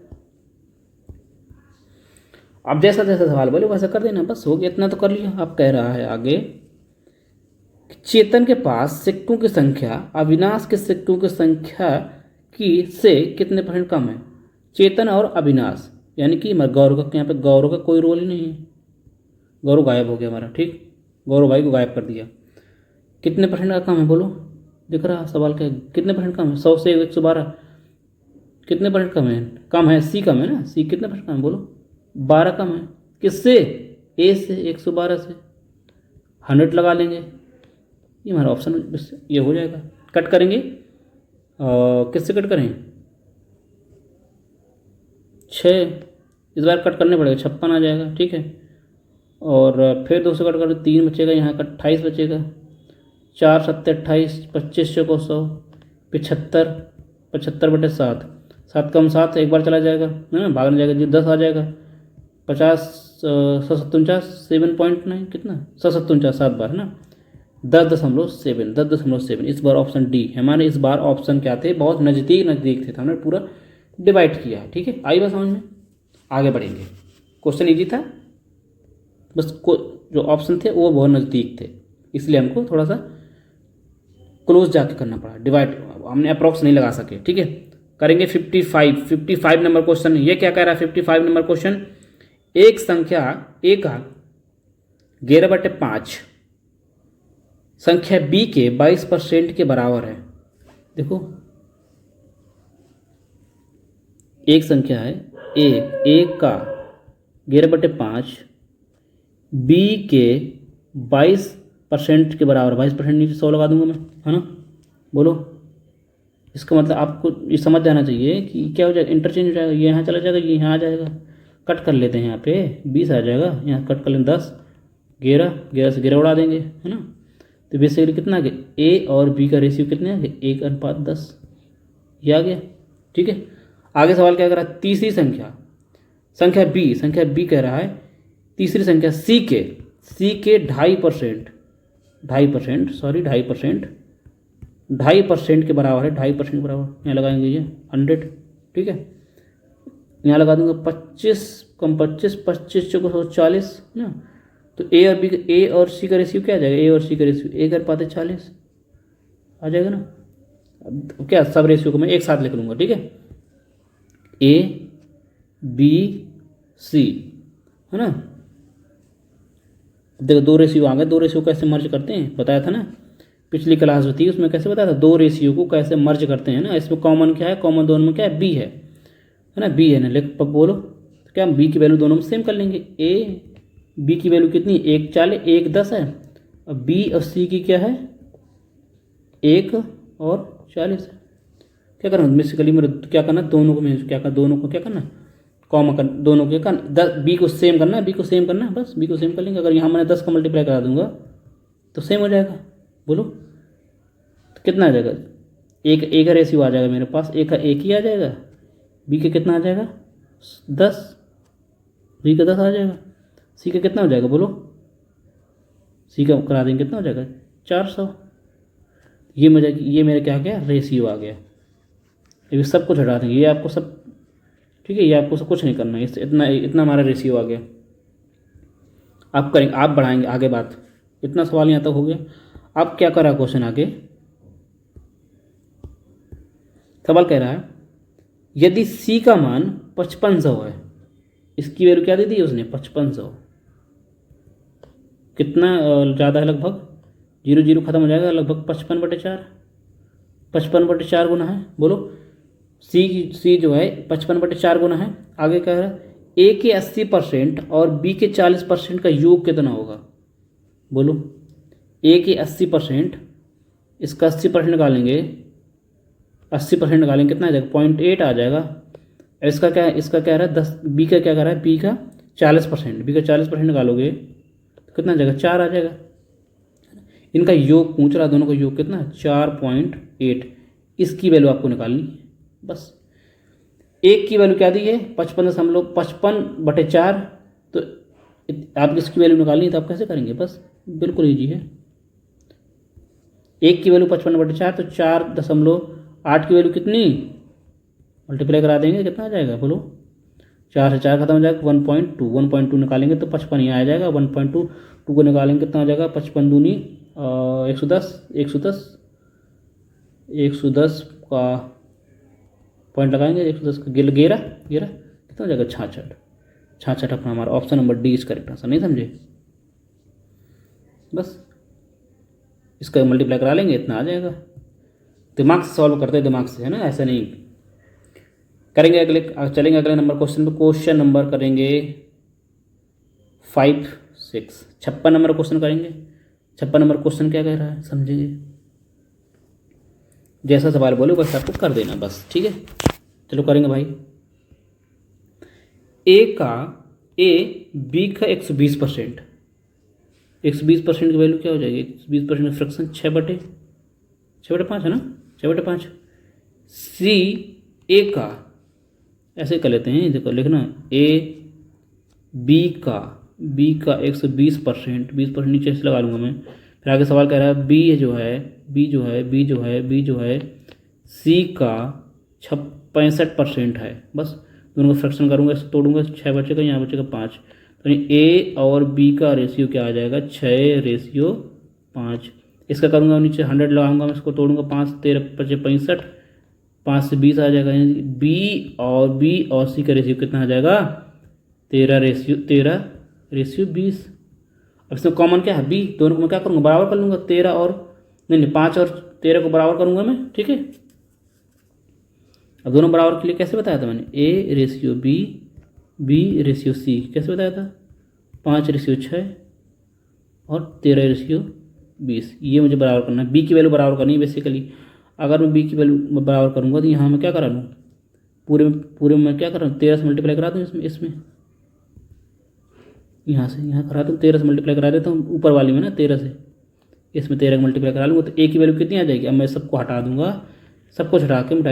आप जैसा जैसा सवाल बोले वैसा कर देना, बस हो गया, इतना तो कर लिया। आप कह रहा है आगे, चेतन के पास सिक्कों की संख्या अविनाश के सिक्कों की संख्या की से कितने % कम है। चेतन और अविनाश, यानी कि गौरव का, यहाँ पे गौरव का कोई रोल ही नहीं है, गौरव गायब हो गया हमारा, ठीक। गौरव भाई को गायब कर दिया। कितने % का कम है, बोलो, दिख रहा सवाल क्या, कितने % कम है, 100 से 112, कितने % कम है, कम है, सी कम है ना, सी कितने % कम है, बोलो 12 कम है। किससे, ए से, 112 से, 100 लगा लेंगे, ये हमारा ऑप्शन ये हो जाएगा। कट करेंगे, किससे कट करें, 6, इस बार कट करने पड़ेगा, 56 आ जाएगा, ठीक है। और फिर 2 से कट कर 3 बचेगा, यहाँ का 28 बचेगा, 4 7 28, 25 को 100, 75, 75/7, 7 कम 7 एक बार चला जाएगा, है ना, भागने जाएगा जी, 10 आ जाएगा, 50, 147, 7.9, कितना 147, 7 बार, है ना, 10.7। इस बार ऑप्शन डी हमारे, इस बार ऑप्शन क्या थे, बहुत नज़दीक थे, तो हमने पूरा डिवाइड किया है, ठीक है। आई बात समझ में, आगे बढ़ेंगे। क्वेश्चन इजी था, बस जो ऑप्शन थे वो बहुत नज़दीक थे, इसलिए हमको थोड़ा सा क्लोज जाके करना पड़ा, डिवाइड हमने अप्रॉक्स नहीं लगा सके, ठीक है। करेंगे 55 नंबर क्वेश्चन। ये क्या कह रहा है 55 नंबर क्वेश्चन, एक संख्या ए का 11/5 संख्या बी के 22% के बराबर है। देखो एक संख्या है एक का 11/5 बी के 22% के बराबर। 22% नीचे 100 लगा दूंगा मैं, है ना। बोलो, इसका मतलब आपको ये समझ जाना चाहिए कि क्या हो जाएगा, इंटरचेंज हो जाएगा। ये यहाँ चला जाएगा, ये यहाँ आ जाएगा, कट कर लेते हैं। यहाँ पे 20 आ जाएगा, यहाँ कट कर लें 10, 11 से 11 उड़ा देंगे, है ना। तो बेसिकली कितना आ गया, ए और बी का रेशियो कितने आ गए, 1:10 ये आ गया। ठीक है, आगे सवाल क्या कर रहा है, तीसरी संख्या बी कह रहा है तीसरी संख्या सी के 2.5% 2.5% के बराबर है। 2.5% के बराबर यहाँ लगाएंगे ये 100। ठीक है, यहाँ लगा दूंगा 25 कम 25 25 चौको 140 ना। तो ए और सी का रेशियो क्या आ जाएगा, ए और सी का रेशियो 1:40 आ जाएगा ना। अब क्या सब रेशियो को मैं एक साथ लिख लूँगा। ठीक है, ए बी सी, है ना। देखो 2 रेशियो आ गए। 2 रेशियो कैसे मर्ज करते हैं बताया था ना, पिछली क्लास जो थी उसमें कैसे बताया था, 2 रेशियो को कैसे मर्ज करते हैं ना। इसमें कॉमन क्या है, कॉमन दोनों में क्या है, बी है ना। बी है ना, लिख बोलो तो क्या, बी की वैल्यू दोनों में सेम कर लेंगे। ए बी की वैल्यू कितनी, 1:10 है। अब बी और सी की क्या है, 1:40 है। क्या करना बेसिकली मेरे, क्या करना, दोनों को मैं क्या करना, दोनों को क्या करना, कॉमन कर, दोनों को क्या, 10 बी को सेम करना है, बी को सेम करना है, बस बी को सेम कर लेंगे। अगर यहाँ मैंने 10 का मल्टीप्लाई करा दूंगा तो सेम हो जाएगा। बोलो तो कितना आ जाएगा, एक का रेशियो आ जाएगा मेरे पास, एक का एक ही आ जाएगा। बी का कितना आ जाएगा 10, बी का 10 आ जाएगा। सी का कितना हो जाएगा बोलो, सी का करा देंगे कितना हो जाएगा 400। ये मेरा क्या आ गया, रेशियो आ गया। ये सब कुछ हटा देंगे, ये आपको सब, ठीक है, ये आपको सब कुछ नहीं करना है। इससे इतना हमारा रेशियो आ गया। आप करेंगे, आप बढ़ाएंगे आगे बात। इतना सवाल यहाँ तक हो गया। अब क्या करा क्वेश्चन आगे, सवाल कह रहा है यदि सी का मान 5500 है, इसकी वैल्यू क्या दे दी उसने 5500, कितना ज़्यादा है, लगभग 0 खत्म हो जाएगा, लगभग 55/4 55/4 गुना है। बोलो सी जो है 55/4 गुना है। आगे कह रहा है ए के 80% और बी के 40% का योग कितना होगा। बोलो ए के 80%, इसका 80% निकालेंगे, 80% निकालेंगे कितना आ जाएगा 0.8 आ जाएगा। इसका क्या है, इसका क्या रहा है 10, बी का क्या कर रहा है, बी का 40%, बी का 40% निकालोगे तो कितना आ जाएगा 4 आ जाएगा। इनका योग पूछ रहा, दोनों का योग कितना है 4.8। इसकी वैल्यू आपको निकालनी है बस। एक की वैल्यू क्या दी है 55/4, तो आप इसकी वैल्यू निकालनी है तो आप कैसे करेंगे, बस बिल्कुल ईजी है। एक की वैल्यू 55/4, तो 4.8 की वैल्यू कितनी, मल्टीप्लाई करा देंगे कितना आ जाएगा बोलो, 4 से 4 खत्म हो जाएगा 1.2 निकालेंगे तो 55 यहाँ आ जाएगा। 1.2 को निकालेंगे कितना आ जाएगा 55 दूनी 110 का पॉइंट लगाएंगे, 110 का 11 कितना हो जाएगा 66 अपना हमारा option number D is correct answer. नहीं समझे, बस इसका मल्टीप्लाई करा लेंगे इतना आ जाएगा। दिमाग से सॉल्व करते हैं, दिमाग से, है ना, ऐसा नहीं करेंगे। अगले चलेंगे अगले नंबर क्वेश्चन पे। क्वेश्चन नंबर करेंगे 5, 6, 56 नंबर क्वेश्चन करेंगे। 56 नंबर क्वेश्चन क्या कह रहा है समझेंगे, जैसा सवाल बोले बस आपको कर देना बस, ठीक है। चलो करेंगे भाई। ए बी का 120%, 120% की वैल्यू क्या हो जाएगी, 120% का फ्रैक्शन 6/5 है ना, 6/5। सी ए का, ऐसे कर लेते हैं, देखो लिखना ए बी का 120%, 20% नीचे से लगा लूँगा मैं। फिर आगे सवाल कह रहा है बी जो है सी का 65% है। बस दोनों का फ्रैक्शन करूँगा, इसको तोड़ूंगा, 6 बचेगा, यहाँ बचेगा 5। तो ए और बी का रेशियो क्या आ जाएगा 6:5। इसका करूँगा नीचे 100 लगाऊंगा मैं, इसको तोड़ूंगा, 5 13 बचे 65, 5 से 20 आ जाएगा। बी और सी का रेशियो कितना आ जाएगा 13:20। अब इसमें कॉमन क्या है बी, दोनों को मैं क्या करूँगा बराबर कर लूँगा, 13 और नहीं 5 और 13 को बराबर करूँगा मैं, ठीक है। अब दोनों बराबर के लिए कैसे बताया था मैंने, A/B, B/C कैसे बताया था, 5/6 और 13/20। ये मुझे बराबर करना है, बी की वैल्यू बराबर करनी है बेसिकली। अगर मैं बी की वैल्यू बराबर करूँगा तो यहाँ मैं क्या करा लूँ, पूरे में मैं क्या कर रहा हूँ, 13 से मल्टीप्लाई करा दूँ इसमें यहाँ से यहाँ करा दूँ, 13 से मल्टीप्लाई करा देता हूँ ऊपर वाली में ना, 13 से इसमें 13 का मल्टीप्लाई करा लूँगा तो ए की वैल्यू कितनी आ जाएगी। अब मैं सबको हटा दूंगा, सब कुछ हटा के मैं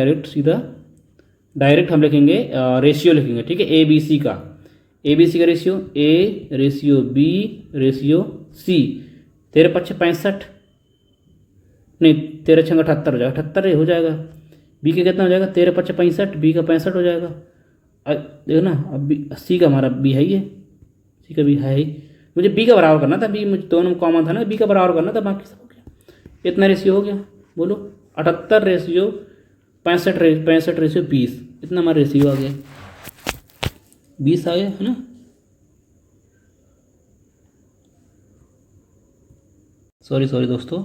डायरेक्ट हम लिखेंगे रेशियो लिखेंगे, ठीक है। ABC का रेशियो, A/B/C, 13×5 = 65, नहीं 13×6 = 78 हो जाएगा, 78 हो जाएगा। बी का कितना हो जाएगा, 13×5 = 65, बी का 65 हो जाएगा। देखो ना, अब सी का हमारा बी है, ये सी का बी है ही, मुझे बी का बराबर करना था, बी मुझे दोनों में कॉमन था ना, बी का बराबर करना था, बाकी सब हो गया। इतना रेशियो हो गया, बोलो 78/65/20, इतना हमारा रेशियो आ गया, 20 आ गया, है ना। सॉरी दोस्तों,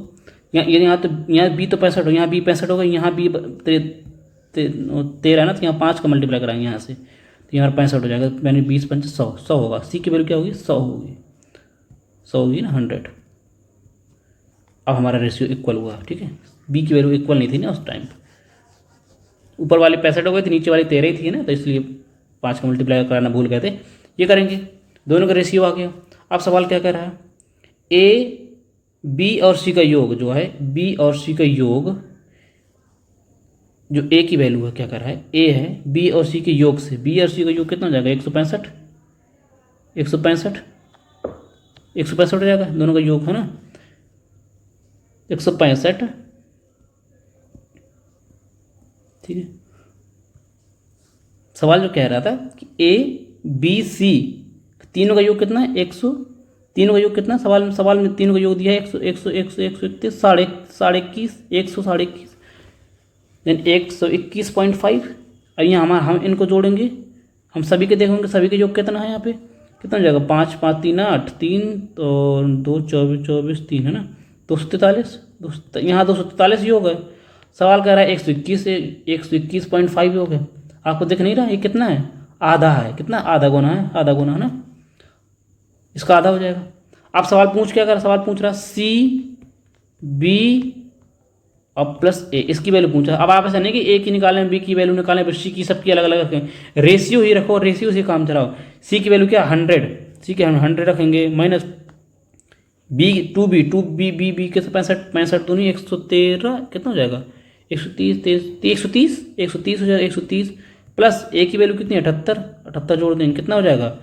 यहाँ तो यहाँ बी तो 65 हो, यहाँ बी 65 होगा, यहाँ बी 13 है ना, तो यहाँ 5 का मल्टीप्लाई कराएंगे यहाँ से, तो यहाँ 65 हो जाएगा। मैंने 20×5 100 होगा। सी की वैल्यू क्या होगी, 100 होगी, 100 होगी ना, 100। अब हमारा रेशियो इक्वल हुआ, ठीक है। बी की वैल्यू इक्वल नहीं थी ना उस टाइम, ऊपर वाली 65 हो गई थी, नीचे वाली 13 ही थी ना, तो इसलिए 5 का मल्टीप्लाई कराना भूल गए थे। ये करेंगे, दोनों का रेशियो आ गया। अब सवाल क्या कह रहा है, ए बी और सी का योग जो है, बी और सी का योग जो ए की वैल्यू है, क्या कर रहा है, ए है बी और सी के योग से, बी और सी का योग कितना हो जाएगा, 165 हो जाएगा, दोनों का योग है ना 165, ठीक है। सवाल जो कह रहा था कि ए बी सी तीनों का योग कितना है, 100, तीनों का योग कितना, सवाल में तीनों का योग दिया है 100, 121, 121, देन 121.5। और यहाँ हम इनको जोड़ेंगे, हम सभी के देखेंगे सभी के योग कितना है, यहाँ पे कितना हो जाएगा, 5 5 3 8, 3 तो 2 24 3 है ना, 243, यहाँ 243 योग है। सवाल कह रहा है 121.5 योग है, आपको दिख नहीं रहा ये कितना है, आधा है, कितना आधा गुना है ना, इसका आधा हो जाएगा। अब सवाल पूछ क्या कर रहा, सवाल पूछ रहा सी बी और प्लस ए, इसकी वैल्यू पूछा। अब आप ऐसा नहीं कि ए की निकालें बी की वैल्यू निकालें, फिर सी की सबकी अलग अलग रखें, रेशियो ही रखो, रेशियो से काम चलाओ। सी की वैल्यू क्या 100, सी के हम 100 रखेंगे, minus B to B B के 65 तो नहीं 113 कितना हो जाएगा, 130 हो जाएगा, 130 प्लस ए की वैल्यू कितनी है 78 जोड़ देंगे, कितना हो जाएगा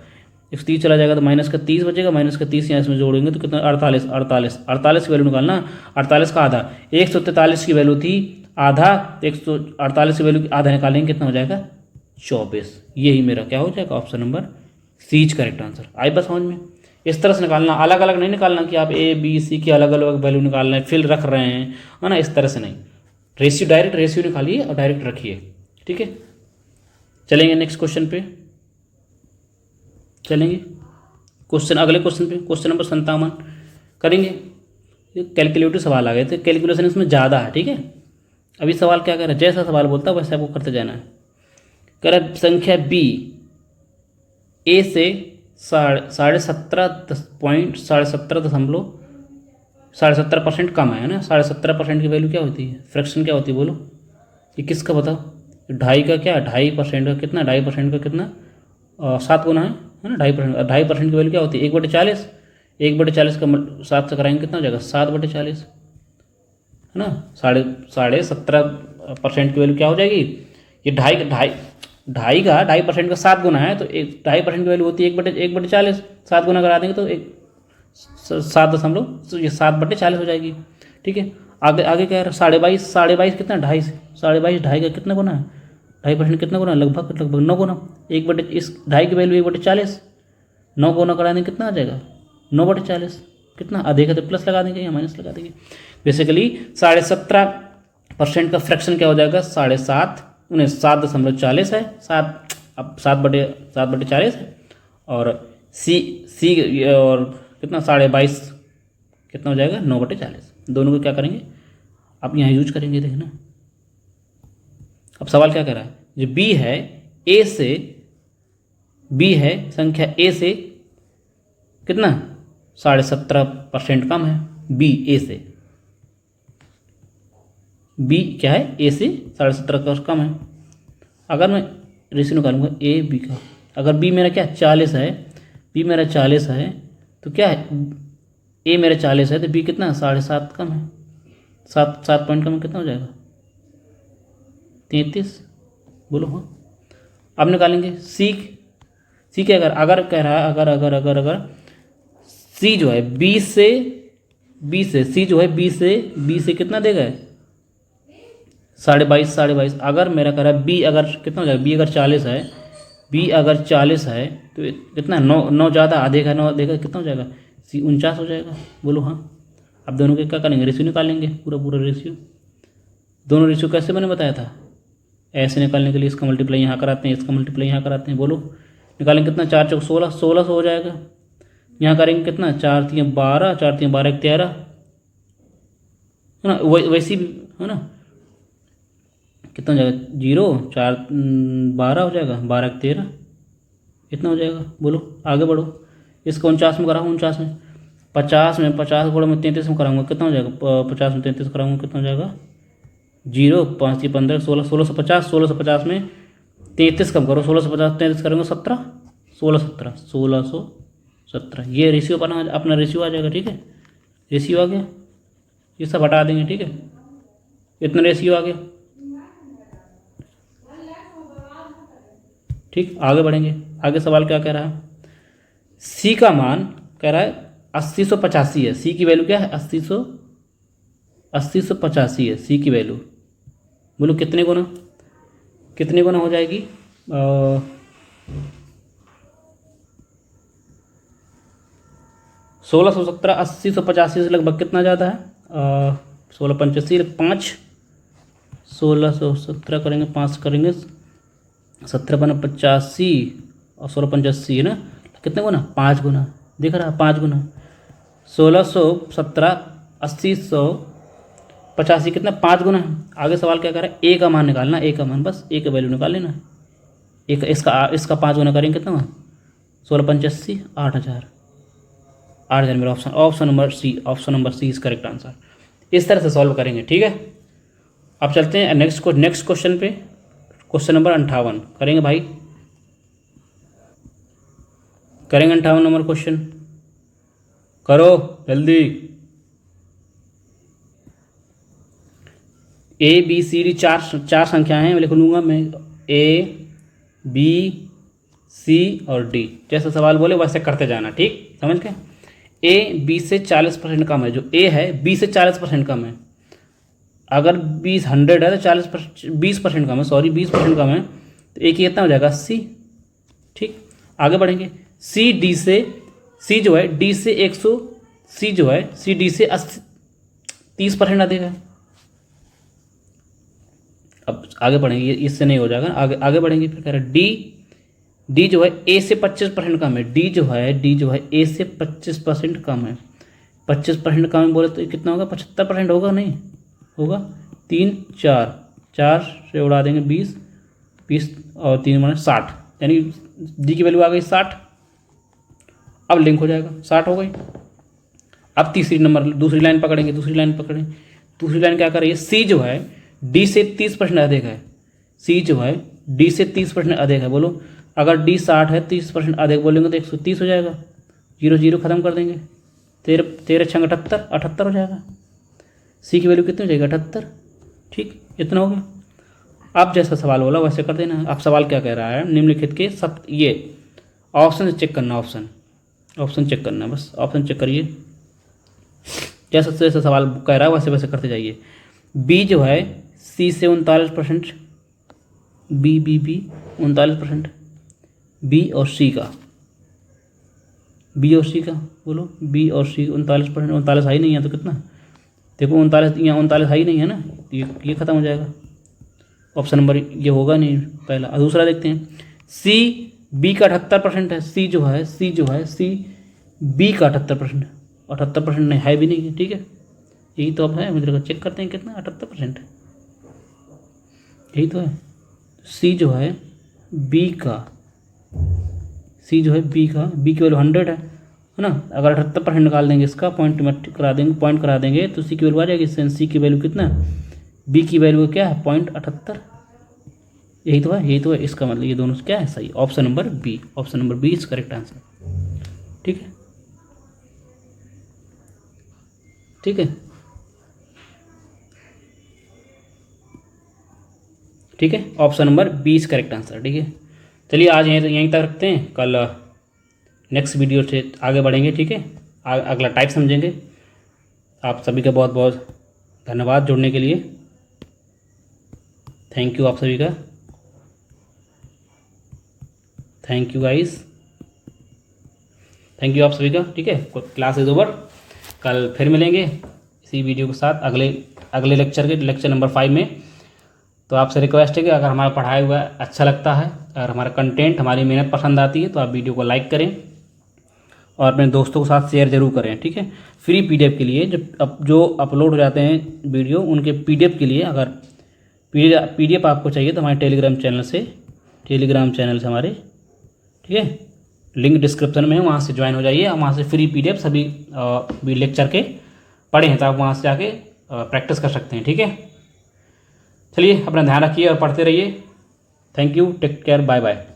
130 चला जाएगा तो माइनस का 30 बचेगा, माइनस का 30 यहाँ इसमें जोड़ेंगे तो कितना 48 की वैल्यू निकालना, 48 का आधा, 143 की वैल्यू थी आधा, 148 की वैल्यू आधा निकालेंगे कितना हो जाएगा 24। यही मेरा क्या हो जाएगा, option number C is correct answer. आई बस समझ में, इस तरह से निकालना, अलग अलग नहीं निकालना कि आप ए बी सी की अलग अलग वैल्यू निकालना है, फिल रख रहे हैं, है ना, इस तरह से नहीं, रेशियो डायरेक्ट रेशियो निकालिए और डायरेक्ट रखिए, ठीक है। चलेंगे नेक्स्ट क्वेश्चन पे, चलेंगे अगले क्वेश्चन पे, क्वेश्चन नंबर 57 करेंगे। कैलकुलेटिव सवाल आ गए थे, कैलकुलेशन इसमें ज़्यादा है, ठीक है। अभी सवाल क्या कर रहा है, जैसा सवाल बोलता है वैसे आपको करते जाना है। कह रहा है संख्या बी ए से 17.70% कम है ना, 17.5% की वैल्यू क्या होती है, फ्रैक्शन क्या होती है बोलो, ये किसका बताओ, 2.5 का क्या, 2.5% का कितना, 2.5% का कितना 7 गुना है ना, 2.5% की वैल्यू क्या होती है 1/40, 1/40 का 7 से कराएंगे कितना हो जाएगा 7/40 है ना, 17.5% की वैल्यू क्या हो जाएगी, ये 2.5% का 7 गुना है तो 2.5% की वैल्यू होती है 1/40, 7 गुना करा देंगे तो 7.40 हो जाएगी, ठीक है। आगे क्या है 22.5 कितना, 2.5 का कितना गुना है, 2.5% कितना गुना, लगभग 9 गुना, इस 2.5 की वैल्यू 1/40, 9 गुना करा देंगे कितना आ जाएगा 9/40, कितना आधे का तो प्लस लगा देंगे या माइनस लगा देंगे। बेसिकली 17.5% का फ्रैक्शन क्या हो जाएगा 7.5 7.40 है, 7/40 है और सी सी और कितना 22.5 कितना हो जाएगा 9/40। दोनों को क्या करेंगे आप यहाँ यूज करेंगे, देखना। अब सवाल क्या कह रहा है, जो बी है ए से, बी है संख्या ए से कितना 17.5% कम है। बी ए से, बी क्या है ए से 17.5% कम है। अगर मैं रेशियो निकालूंगा ए बी का, अगर बी मेरा क्या 40 है, बी मेरा 40 है तो क्या है ए मेरा 40 है तो बी कितना 7.5 कम है, 7 पॉइंट कम है, कितना हो जाएगा 33। बोलो हाँ। अब निकालेंगे सी, सी क्या अगर कह रहा है अगर सी जो है बी से सी जो है बी से कितना देगा 22.5। अगर मेरा कह रहा है बी अगर कितना हो जाएगा, बी अगर 40 है, बी अगर 40 है तो कितना 9 ज़्यादा आधे का 9 देगा, कितना हो जाएगा सी 49 हो जाएगा। बोलो हाँ। अब दोनों के क्या करेंगे रेशियो निकालेंगे, पूरा रेशियो। दोनों रेशियो कैसे मैंने बताया था, ऐसे निकालने के लिए इसका मल्टीप्लाई यहाँ कराते हैं, इसका मल्टीप्लाई यहाँ कराते हैं। बोलो निकालेंगे कितना 4 चौक 16, 1600 हो जाएगा। यहाँ करेंगे कितना 4 3 12, 4 3 12 13 है ना, वैसी है ना, कितना हो जाएगा 0 4 12 हो जाएगा, 12 13 इतना हो जाएगा। बोलो आगे बढ़ो। इसको 49 में कराऊँ, 49 में 50 में 50 गुणा में 33 में कराऊंगा, कितना हो जाएगा 50 में 33 कराऊंगा, कितना हो जाएगा 0 5 15 16, 1650 में 33 कम करो, 1650 33 करेंगे 17, 1617। ये रेशियो अपना रेशियो आ जाएगा। ठीक है, रेशियो आ गया, ये सब हटा देंगे। ठीक है, इतना रेशियो आ गया। ठीक, आगे बढ़ेंगे। आगे सवाल क्या कह रहा है, सी का मान कह रहा है 8085 है। सी की वैल्यू क्या है 8085 है सी की वैल्यू। बोलो कितने गुना हो जाएगी 1617 8085 से लगभग कितना ज़्यादा है 1685 5, 1617 करेंगे 5 करेंगे 17 बना 85 और 1685 है ना, कितने गुना 5 गुना, दिख रहा है 5 गुना। 1617 8085 कितना 5 गुना है। आगे सवाल क्या कर रहा है, ए का मान निकालना, ए का मान, बस ए का वैल्यू निकाल लेना। एक इसका 5 गुना करेंगे कितना हुआ 1685 8000 मेरा option number C is correct answer. इस तरह से सॉल्व करेंगे। ठीक है, अब चलते हैं नेक्स्ट क्वेश्चन पे। क्वेश्चन नंबर 58 करेंगे भाई, करेंगे 58 नंबर क्वेश्चन, करो जल्दी। ए बी सी डी चार संख्याएं हैं, मैं लिख लूँगा मैं ए बी सी और डी। जैसा सवाल बोले वैसे करते जाना। ठीक, समझ गए। ए बी से 40% कम है, जो ए है बी से 40% कम है। अगर 100 है तो 20% कम है, 20% कम है तो ए की कितना हो जाएगा 80। ठीक, आगे बढ़ेंगे। सी डी से, सी जो है डी से 100, सी जो है सी डी से 30% अधिक है। अब आगे बढ़ेंगे, इससे नहीं हो जाएगा, आगे बढ़ेंगे। फिर कह रहे हैं डी जो है ए से 25% कम है। डी जो है ए से 25% कम है। 25% कम है बोले तो कितना होगा 75% होगा, नहीं होगा 3 4 से उड़ा देंगे 20 और 3 माने 60, यानी डी की वैल्यू आ गई 60। अब लिंक हो जाएगा, 60 हो गई। अब दूसरी लाइन पकड़ेंगे। दूसरी लाइन क्या कर रही है, सी जो है डी से 30% अधिक है। सी जो है डी से 30% अधिक है। बोलो अगर डी 60 है 30% अधिक बोलेंगे तो 130 हो जाएगा। 0 खत्म कर देंगे, 13 छंग 78 हो जाएगा। सी की वैल्यू कितनी हो जाएगी 78। ठीक, इतना हो गया। अब जैसा सवाल बोला वैसे कर देना। अब सवाल क्या कह रहा है, निम्नलिखित के सब, ये ऑप्शन से चेक करना, ऑप्शन चेक करना, बस ऑप्शन चेक करिए। जैसा सवाल कह रहा है वैसे करते जाइए। बी जो है सी से 39%, बी 39%, बी और सी का बोलो बी और सी 39%। 39 है ही नहीं है तो कितना, देखो 39 यहाँ 39 है ही नहीं है ना, ये खत्म हो जाएगा। ऑप्शन नंबर ये होगा नहीं पहला। दूसरा देखते हैं, सी बी का 78% है, सी जो है सी बी का 78%, 78% नहीं है भी नहीं है, ठीक है। यही तो अब है, मुझे चेक करते हैं कितना 78%, यही तो है। सी जो है बी का, सी जो है बी का, बी की वैल्यू 100 है ना। अगर 78% निकाल देंगे इसका, पॉइंट करा देंगे तो सी की वैल्यू आ जाएगी। सी की वैल्यू कितना, बी की वैल्यू क्या है 0.78, यही तो है, यही तो है। इसका मतलब ये दोनों क्या है, सही। Option number B, option number B is correct answer, ठीक है, ठीक है, ठीक है। Option number B is correct answer, ठीक है। चलिए आज यहीं तक रखते हैं, कल नेक्स्ट वीडियो से आगे बढ़ेंगे, ठीक है। अगला टाइप समझेंगे। आप सभी का बहुत बहुत धन्यवाद जुड़ने के लिए, थैंक यू आप सभी का, thank you guys, thank you आप सभी का, ठीक है। क्लास इज ओवर, कल फिर मिलेंगे इसी वीडियो के साथ अगले लेक्चर नंबर 5 में। तो आपसे रिक्वेस्ट है कि अगर हमारा पढ़ाया हुआ अच्छा लगता है, अगर हमारा कंटेंट, हमारी मेहनत पसंद आती है, तो आप वीडियो को लाइक करें और अपने दोस्तों के साथ शेयर जरूर करें, ठीक है। फ्री पीडीएफ के लिए जो अपलोड हो जाते हैं वीडियो, उनके पीडीएफ के लिए, अगर पीडीएफ आपको चाहिए तो हमारे टेलीग्राम चैनल से हमारे, ठीक है, लिंक डिस्क्रिप्शन में है, वहाँ से ज्वाइन हो जाइए और वहाँ से फ्री पीडीएफ सभी भी लेक्चर के पढ़े हैं, तो आप वहाँ से जाके प्रैक्टिस कर सकते हैं, ठीक है। चलिए अपना ध्यान रखिए और पढ़ते रहिए। Thank you, take care, bye bye.